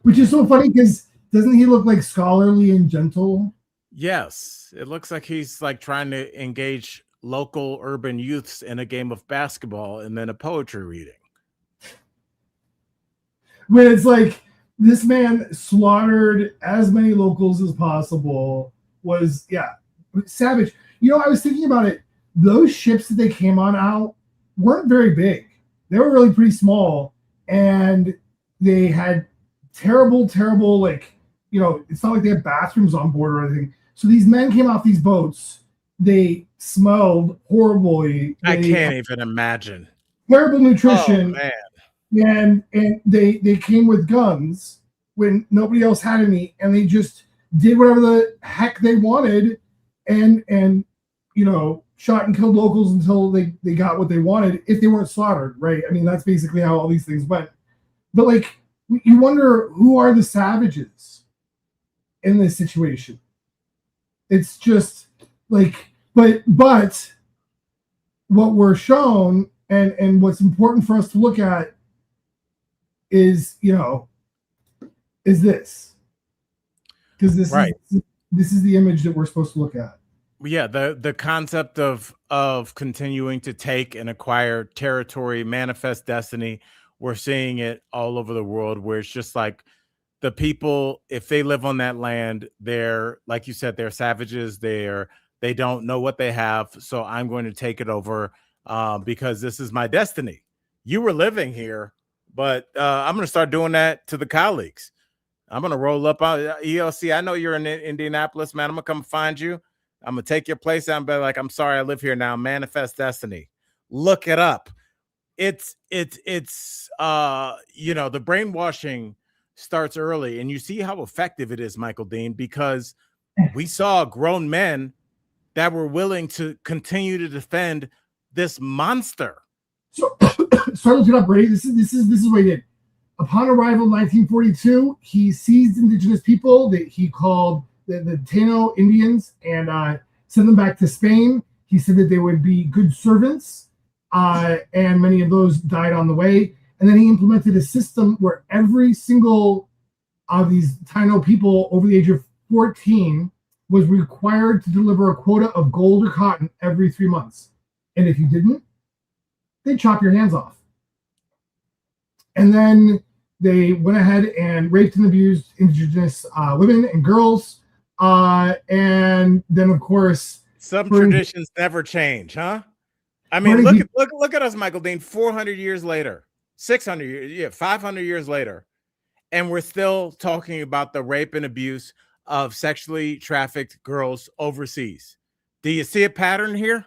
Which is so funny because doesn't he look like scholarly and gentle? Yes, it looks like he's like trying to engage local urban youths in a game of basketball and then a poetry reading. When it's like this man slaughtered as many locals as possible, was savage. You know, I was thinking about it. Those ships that they came on out weren't very big. They were really pretty small, and they had terrible, like, you know, it's not like they had bathrooms on board or anything. So these men came off these boats. They smelled horribly. I can't even imagine. Terrible nutrition. Oh, man. And they came with guns when nobody else had any, and they just did whatever the heck they wanted, and you know, shot and killed locals until they got what they wanted, if they weren't slaughtered, right? I mean, that's basically how all these things went. But like, you wonder, who are the savages in this situation? It's just like, but what we're shown, and what's important for us to look at is, you know, is this, because this is the image that we're supposed to look at. Yeah, the concept of continuing to take and acquire territory, manifest destiny. We're seeing it all over the world, where it's just like the people, if they live on that land, they're, like you said, they're savages. They don't know what they have. So I'm going to take it over because this is my destiny. You were living here, but I'm going to start doing that to the colleagues. I'm going to roll up on ELC. I know you're in Indianapolis, man. I'm going to come find you. I'm going to take your place. I'm like, I'm sorry, I live here now. Manifest destiny. Look it up. It's you know, the brainwashing starts early, and you see how effective it is, Michael Dean, because we saw grown men that were willing to continue to defend this monster. So look it up, Brady. This is what he did. Upon arrival in 1942, he seized indigenous people that he called the Taino Indians and sent them back to Spain. He said that they would be good servants, and many of those died on the way. And then he implemented a system where every single of these Taino people over the age of 14 was required to deliver a quota of gold or cotton every 3 months. And if you didn't, they'd chop your hands off. And then they went ahead and raped and abused indigenous women and girls. And then, of course, some traditions never change, huh? I mean, look at us, Michael Dean, 400 years later, 600 years, 500 years later, and we're still talking about the rape and abuse of sexually trafficked girls overseas. Do you see a pattern here?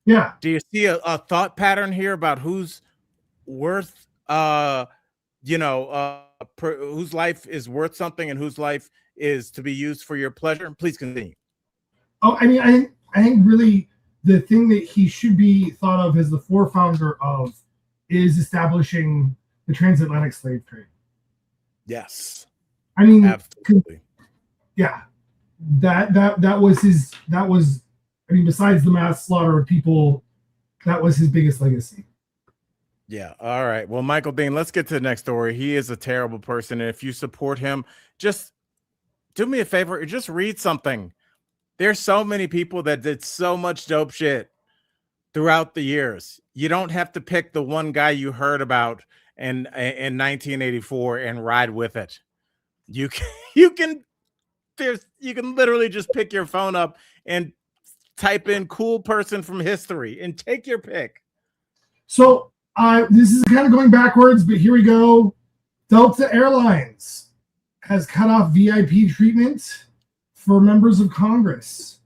Yeah. Do you see a thought pattern here about who's worth, whose life is worth something and whose life is to be used for your pleasure? Please continue. Oh, I mean, I think really the thing that he should be thought of as the forefounder of is establishing the transatlantic slave trade. Yes. I mean, absolutely. Yeah. That was I mean, besides the mass slaughter of people, that was his biggest legacy. Yeah. All right. Well, Michael Dean, let's get to the next story. He is a terrible person. And if you support him, just do me a favor, just read something. There's so many people that did so much dope shit throughout the years. You don't have to pick the one guy you heard about in 1984 and ride with it. You can literally just pick your phone up and type in cool person from history and take your pick. So This is kind of going backwards, but here we go. Delta Airlines has cut off VIP treatment for members of Congress,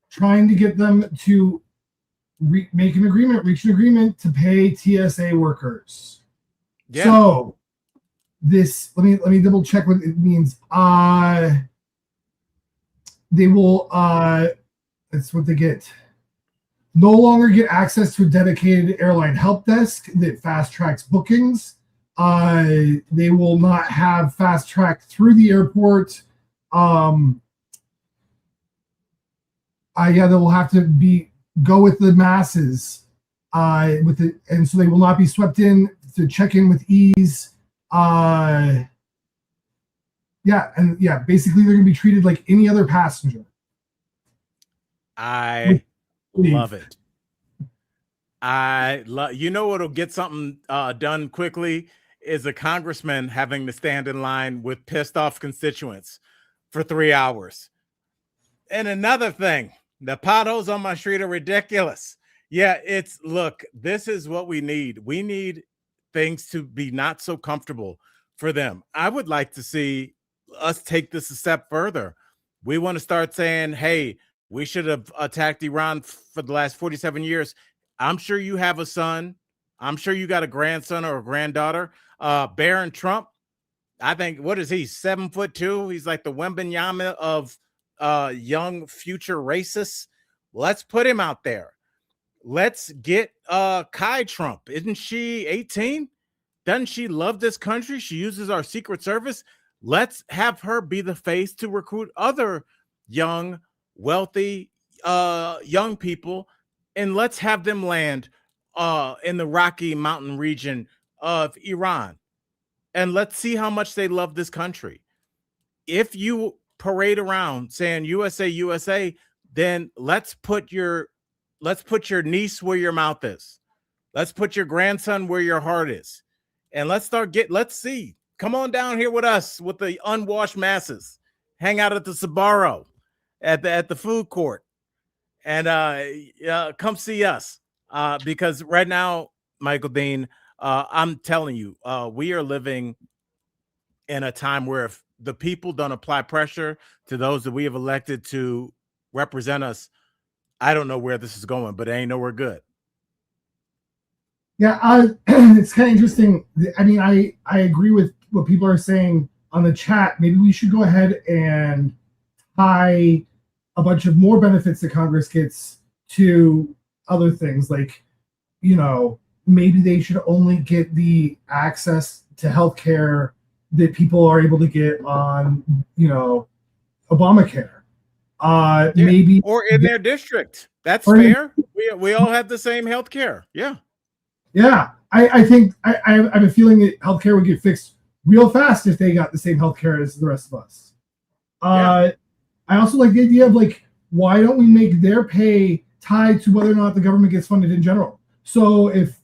trying to get them to reach an agreement to pay TSA workers. Yeah. So this, let me double check what it means. They will, that's what they get. No longer get access to a dedicated airline help desk that fast tracks bookings. They will not have fast track through the airport. They will have to go with the masses. And so they will not be swept in to check in with ease. Basically they're gonna be treated like any other passenger. I love it. You know what'll get something done quickly is a congressman having to stand in line with pissed off constituents for 3 hours. And another thing, the potholes on my street are ridiculous. Yeah, look, this is what we need. We need things to be not so comfortable for them. I would like to see us take this a step further. We want to start saying, hey, we should have attacked Iran for the last 47 years. I'm sure you have a son. I'm sure you got a grandson or a granddaughter. Barron Trump, I think, what is he, 7'2"? He's like the Wembanyama of young future racists. Let's put him out there. Let's get Kai Trump. Isn't she 18? Doesn't she love this country? She uses our Secret Service. Let's have her be the face to recruit other young, wealthy, young people, and let's have them land in the Rocky Mountain region of Iran. And let's see how much they love this country. If you parade around saying USA, USA, then let's put your niece where your mouth is. Let's put your grandson where your heart is. And let's see. Come on down here with us, with the unwashed masses. Hang out at the Sbarro, at the food court, and come see us. Because right now, Michael Dean, I'm telling you, we are living in a time where if the people don't apply pressure to those that we have elected to represent us, I don't know where this is going, but it ain't nowhere good. Yeah, it's kind of interesting. I mean, I agree with what people are saying on the chat. Maybe we should go ahead and tie a bunch of more benefits that Congress gets to other things, like, maybe they should only get the access to healthcare that people are able to get on, Obamacare. Maybe, or in their district. That's fair. We all have the same healthcare. Yeah. Yeah, I think I have a feeling that healthcare would get fixed real fast if they got the same healthcare as the rest of us. I also like the idea of, like, why don't we make their pay tied to whether or not the government gets funded in general? So if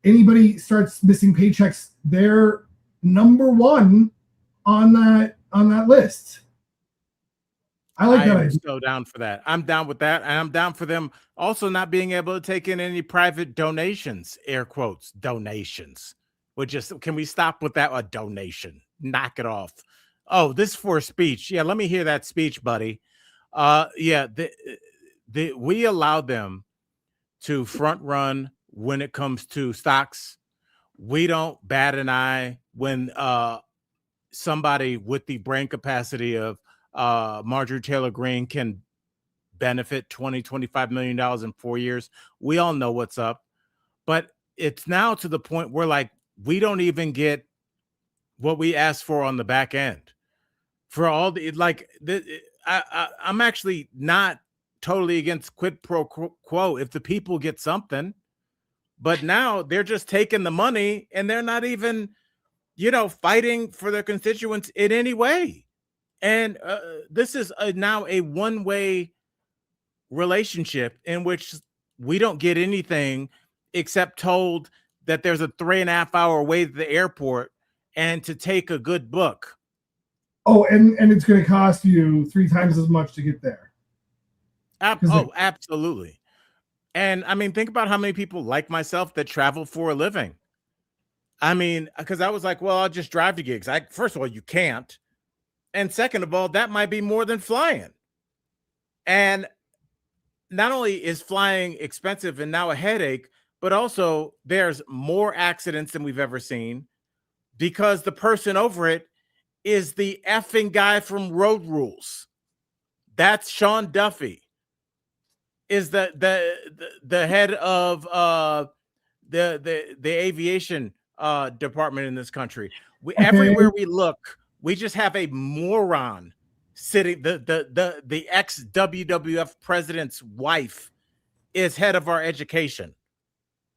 anybody starts missing paychecks, they're number one on that list. I like that idea. So down for that. I'm down with that. And I'm down for them also not being able to take in any private donations, air quotes, donations. Can we stop with that? A donation. Knock it off. Oh, this is for a speech. Yeah, let me hear that speech, buddy. We allow them to front run when it comes to stocks. We don't bat an eye when somebody with the brain capacity of Marjorie Taylor Greene can benefit $25 million in 4 years. We all know what's up, but it's now to the point where, like, we don't even get what we asked for on the back end for all the, I'm actually not totally against quid pro quo if the people get something, but now they're just taking the money and they're not even, fighting for their constituents in any way. And this is now a one-way relationship in which we don't get anything except told that there's a 3.5-hour wait at the airport and to take a good book. Oh, and it's going to cost you 3 times as much to get there. Absolutely. And I mean, think about how many people like myself that travel for a living. I mean, because I was like, well, I'll just drive to gigs. First of all, you can't. And second of all, that might be more than flying. And not only is flying expensive and now a headache, but also there's more accidents than we've ever seen because the person over it is the effing guy from Road Rules. That's Sean Duffy, is the head of the aviation department in this country. Everywhere we look, we just have a moron sitting. The ex WWF president's wife is head of our education,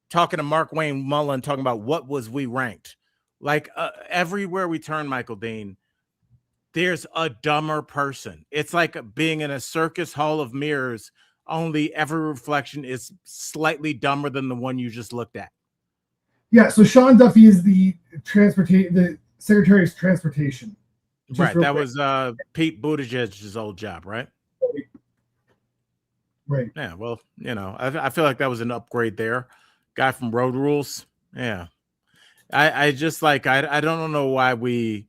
talking to Mark Wayne Mullen, talking about what was we ranked. Like everywhere we turn, Michael Dean, there's a dumber person. It's like being in a circus hall of mirrors, only every reflection is slightly dumber than the one you just looked at. Yeah, so Sean Duffy is the Secretary of Transportation. Right, that was Pete Buttigieg's old job, right? Right. Yeah, well, you know, I feel like that was an upgrade there. Guy from Road Rules. Yeah. I just like, I don't know why you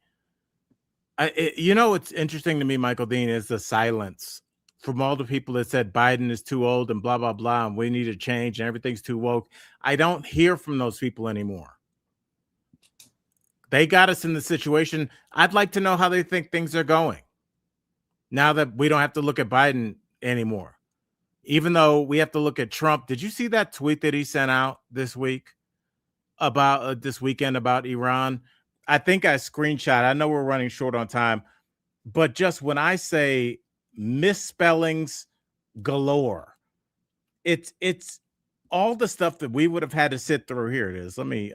know, what's interesting to me, Michael Dean, is the silence from all the people that said Biden is too old and blah, blah, blah, and we need to change and everything's too woke. I don't hear from those people anymore. They got us in the situation. I'd like to know how they think things are going now that we don't have to look at Biden anymore, even though we have to look at Trump. Did you see that tweet that he sent out this week about this weekend about Iran? I think I screenshot. I know we're running short on time, but just when I say misspellings galore, it's all the stuff that we would have had to sit through. Here it is. Let me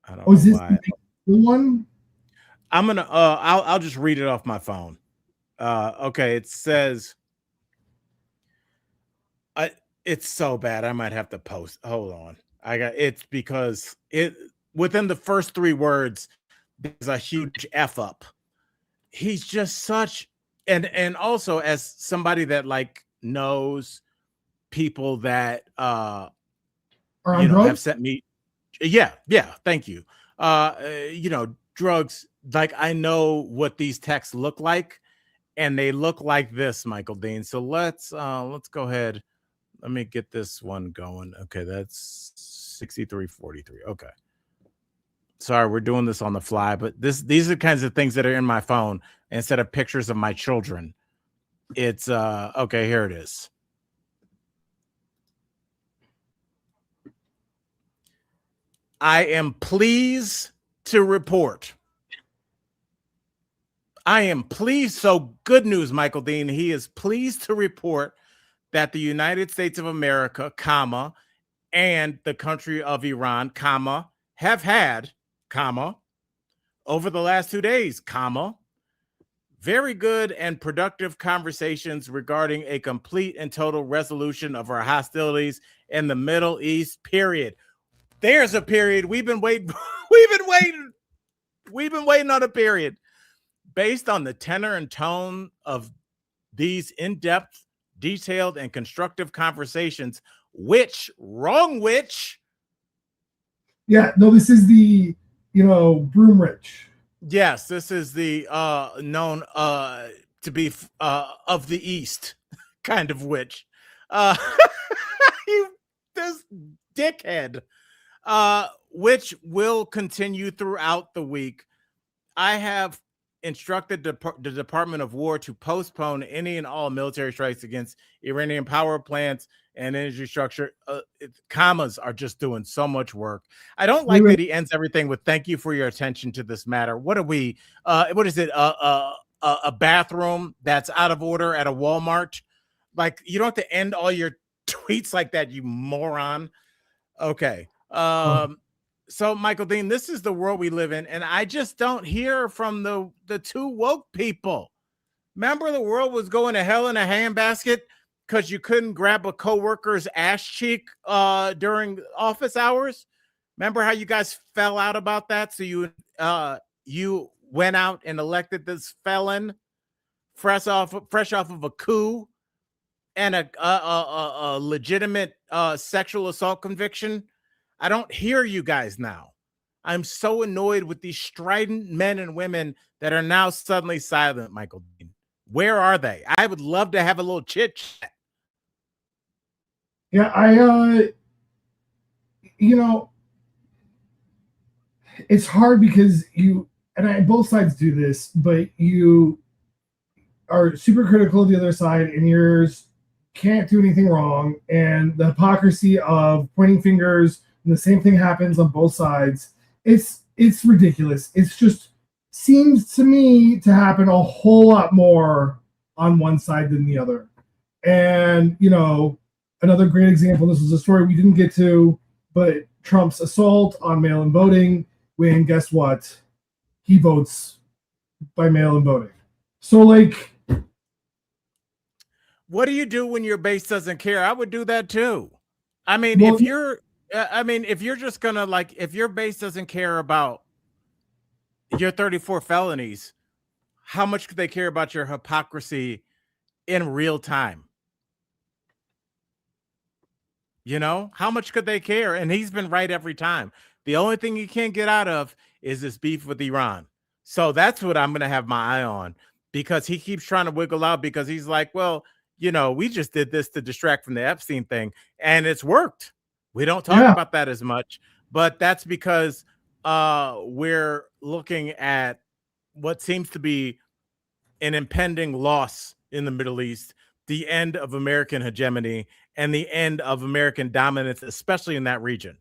I don't know why. The one? I'm gonna I'll just read it off my phone. Okay, it says it's so bad I might have to post. Hold on. It's because it within the first 3 words there's a huge F up. He's just such and also as somebody that like knows people that you know have sent me yeah, thank you. You know, drugs, like I know what these texts look like, and they look like this, Michael Dean. So let's go ahead. Let me get this one going. Okay, that's 6343. Okay. Sorry, we're doing this on the fly, but these are the kinds of things that are in my phone instead of pictures of my children. It's okay, here it is. I am pleased to report. I am pleased. So good news, Michael Dean. He is pleased to report that the United States of America, comma, and the country of Iran, comma, have had, comma, over the last 2 days, comma, very good and productive conversations regarding a complete and total resolution of our hostilities in the Middle East, period. There's a period. We've been waiting. We've been waiting on a period. Based on the tenor and tone of these in-depth, detailed, and constructive conversations, Yeah, no, this is the, Broom Rich. Yes, this is the known to be of the East kind of witch. This dickhead, which will continue throughout the week. I have instructed the Department of War to postpone any and all military strikes against Iranian power plants and energy structure. Commas are just doing so much work. I don't like that he ends everything with "Thank you for your attention to this matter." What are we? What is it? A bathroom that's out of order at a Walmart? Like, you don't have to end all your tweets like that, you moron. Okay. So, Michael Dean, this is the world we live in, and I just don't hear from the two woke people. Remember, the world was going to hell in a handbasket because you couldn't grab a coworker's ass cheek during office hours. Remember how you guys fell out about that? So you went out and elected this felon fresh off of a coup and a legitimate sexual assault conviction, I don't hear you guys now. I'm so annoyed with these strident men and women that are now suddenly silent, Michael Dean. Where are they? I would love to have a little chit chat. Yeah, you know, it's hard because both sides do this, but you are super critical of the other side and yours can't do anything wrong. And the hypocrisy of pointing fingers and the same thing happens on both sides. It's ridiculous. It's just seems to me to happen a whole lot more on one side than the other. And, another great example, this was a story we didn't get to, but Trump's assault on mail-in voting, when guess what? He votes by mail-in voting. So, what do you do when your base doesn't care? I would do that too. I mean, Well, if you're just gonna if your base doesn't care about your 34 felonies, how much could they care about your hypocrisy in real time? How much could they care? And he's been right every time. The only thing he can't get out of is this beef with Iran. So that's what I'm going to have my eye on, because he keeps trying to wiggle out, because he's like, well, we just did this to distract from the Epstein thing and it's worked. We don't talk about that as much, but that's because we're looking at what seems to be an impending loss in the Middle East, the end of American hegemony and the end of American dominance, especially in that region.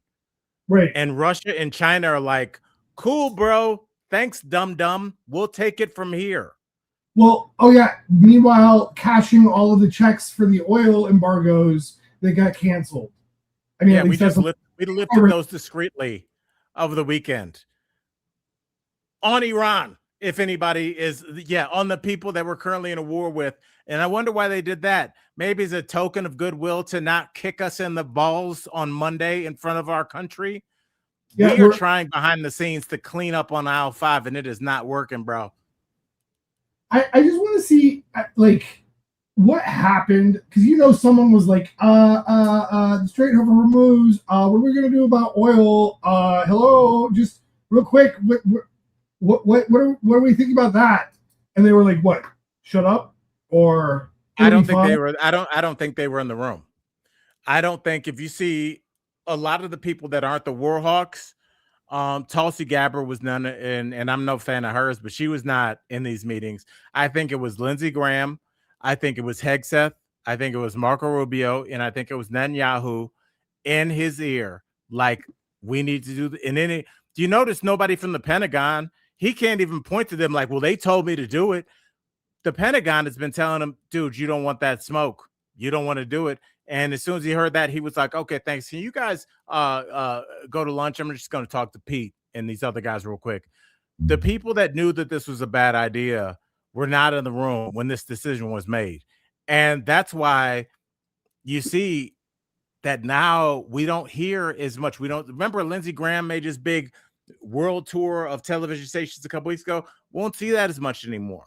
right. And Russia and China are like, cool, bro. Thanks, dum-dum. We'll take it from here. Well, oh yeah. Meanwhile, cashing all of the checks for the oil embargoes that got canceled. I mean, Yeah, we lifted those discreetly over the weekend on Iran. If anybody is, on the people that we're currently in a war with. And I wonder why they did that. Maybe it's a token of goodwill to not kick us in the balls on Monday in front of our country. Yeah, we are trying behind the scenes to clean up on aisle 5, and it is not working, bro. I just want to see what happened, because someone was like, the Strait of Hormuz, what are we gonna do about oil? Hello, just real quick, what do we think about that? And they were like, what? Shut up? Or I don't think they were. I don't think they were in the room. I don't think, if you see a lot of the people that aren't the war hawks, Tulsi Gabbard was none, and I'm no fan of hers, but she was not in these meetings. I think it was Lindsey Graham. I think it was Hegseth. I think it was Marco Rubio, and I think it was Netanyahu in his ear, like, we need to do. And then do you notice nobody from the Pentagon? He can't even point to them like, well, they told me to do it. The Pentagon has been telling him, dude, you don't want that smoke. You don't want to do it. And as soon as he heard that, he was like, okay, thanks. Can you guys go to lunch? I'm just going to talk to Pete and these other guys real quick. The people that knew that this was a bad idea were not in the room when this decision was made. And that's why you see that now we don't hear as much. We don't remember Lindsey Graham made his big world tour of television stations a couple weeks ago. Won't see that as much anymore.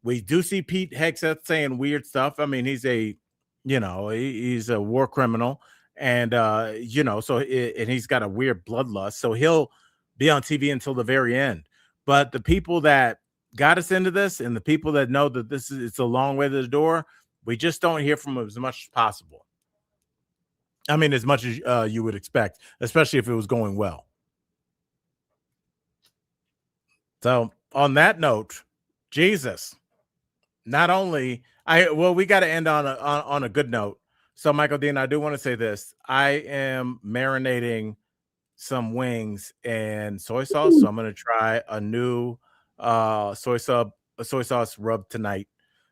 We do see Pete Hegseth saying weird stuff. I mean, he's a war criminal, and and he's got a weird bloodlust, so he'll be on TV until the very end. But the people that got us into this, and the people that know that it's a long way to the door, we just don't hear from them as much as possible. I mean, as much as you would expect, especially if it was going well. So on that note, Jesus, not only we got to end on a good note. So Michael Dean, I do want to say this. I am marinating some wings in soy sauce. So I'm going to try a new soy sauce rub tonight.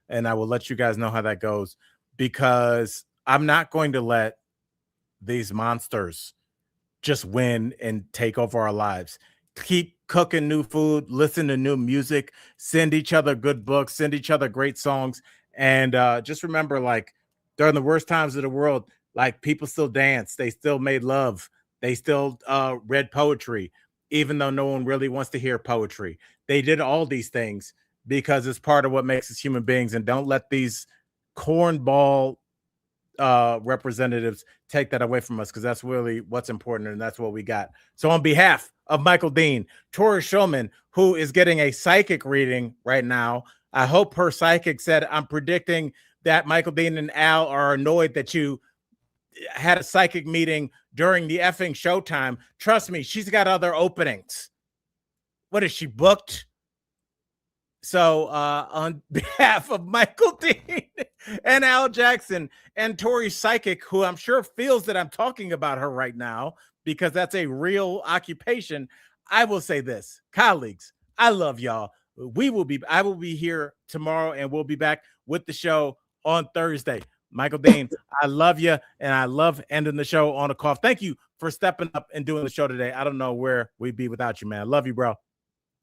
And I will let you guys know how that goes, because I'm not going to let these monsters just win and take over our lives. Keep cooking new food, listen to new music, send each other good books, send each other great songs. And just remember, like, during the worst times of the world, like, people still danced, they still made love, they still read poetry, even though no one really wants to hear poetry. They did all these things because it's part of what makes us human beings. And don't let these cornball representatives take that away from us, because that's really what's important, and that's what we got. So on behalf of Michael Dean, Tori Shulman, who is getting a psychic reading right now, I hope her psychic said, I'm predicting that Michael Dean and Al are annoyed that you had a psychic meeting during the effing Showtime. Trust me, she's got other openings. What is she booked? So on behalf of Michael Dean and Al Jackson and Tori Psychic, who I'm sure feels that I'm talking about her right now because that's a real occupation, I will say this, colleagues, I love y'all. I will be here tomorrow, and we'll be back with the show on Thursday. Michael Dean, I love you, and I love ending the show on a cough. Thank you for stepping up and doing the show today. I don't know where we'd be without you, man. Love you, bro.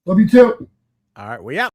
Love you too. All right, we out.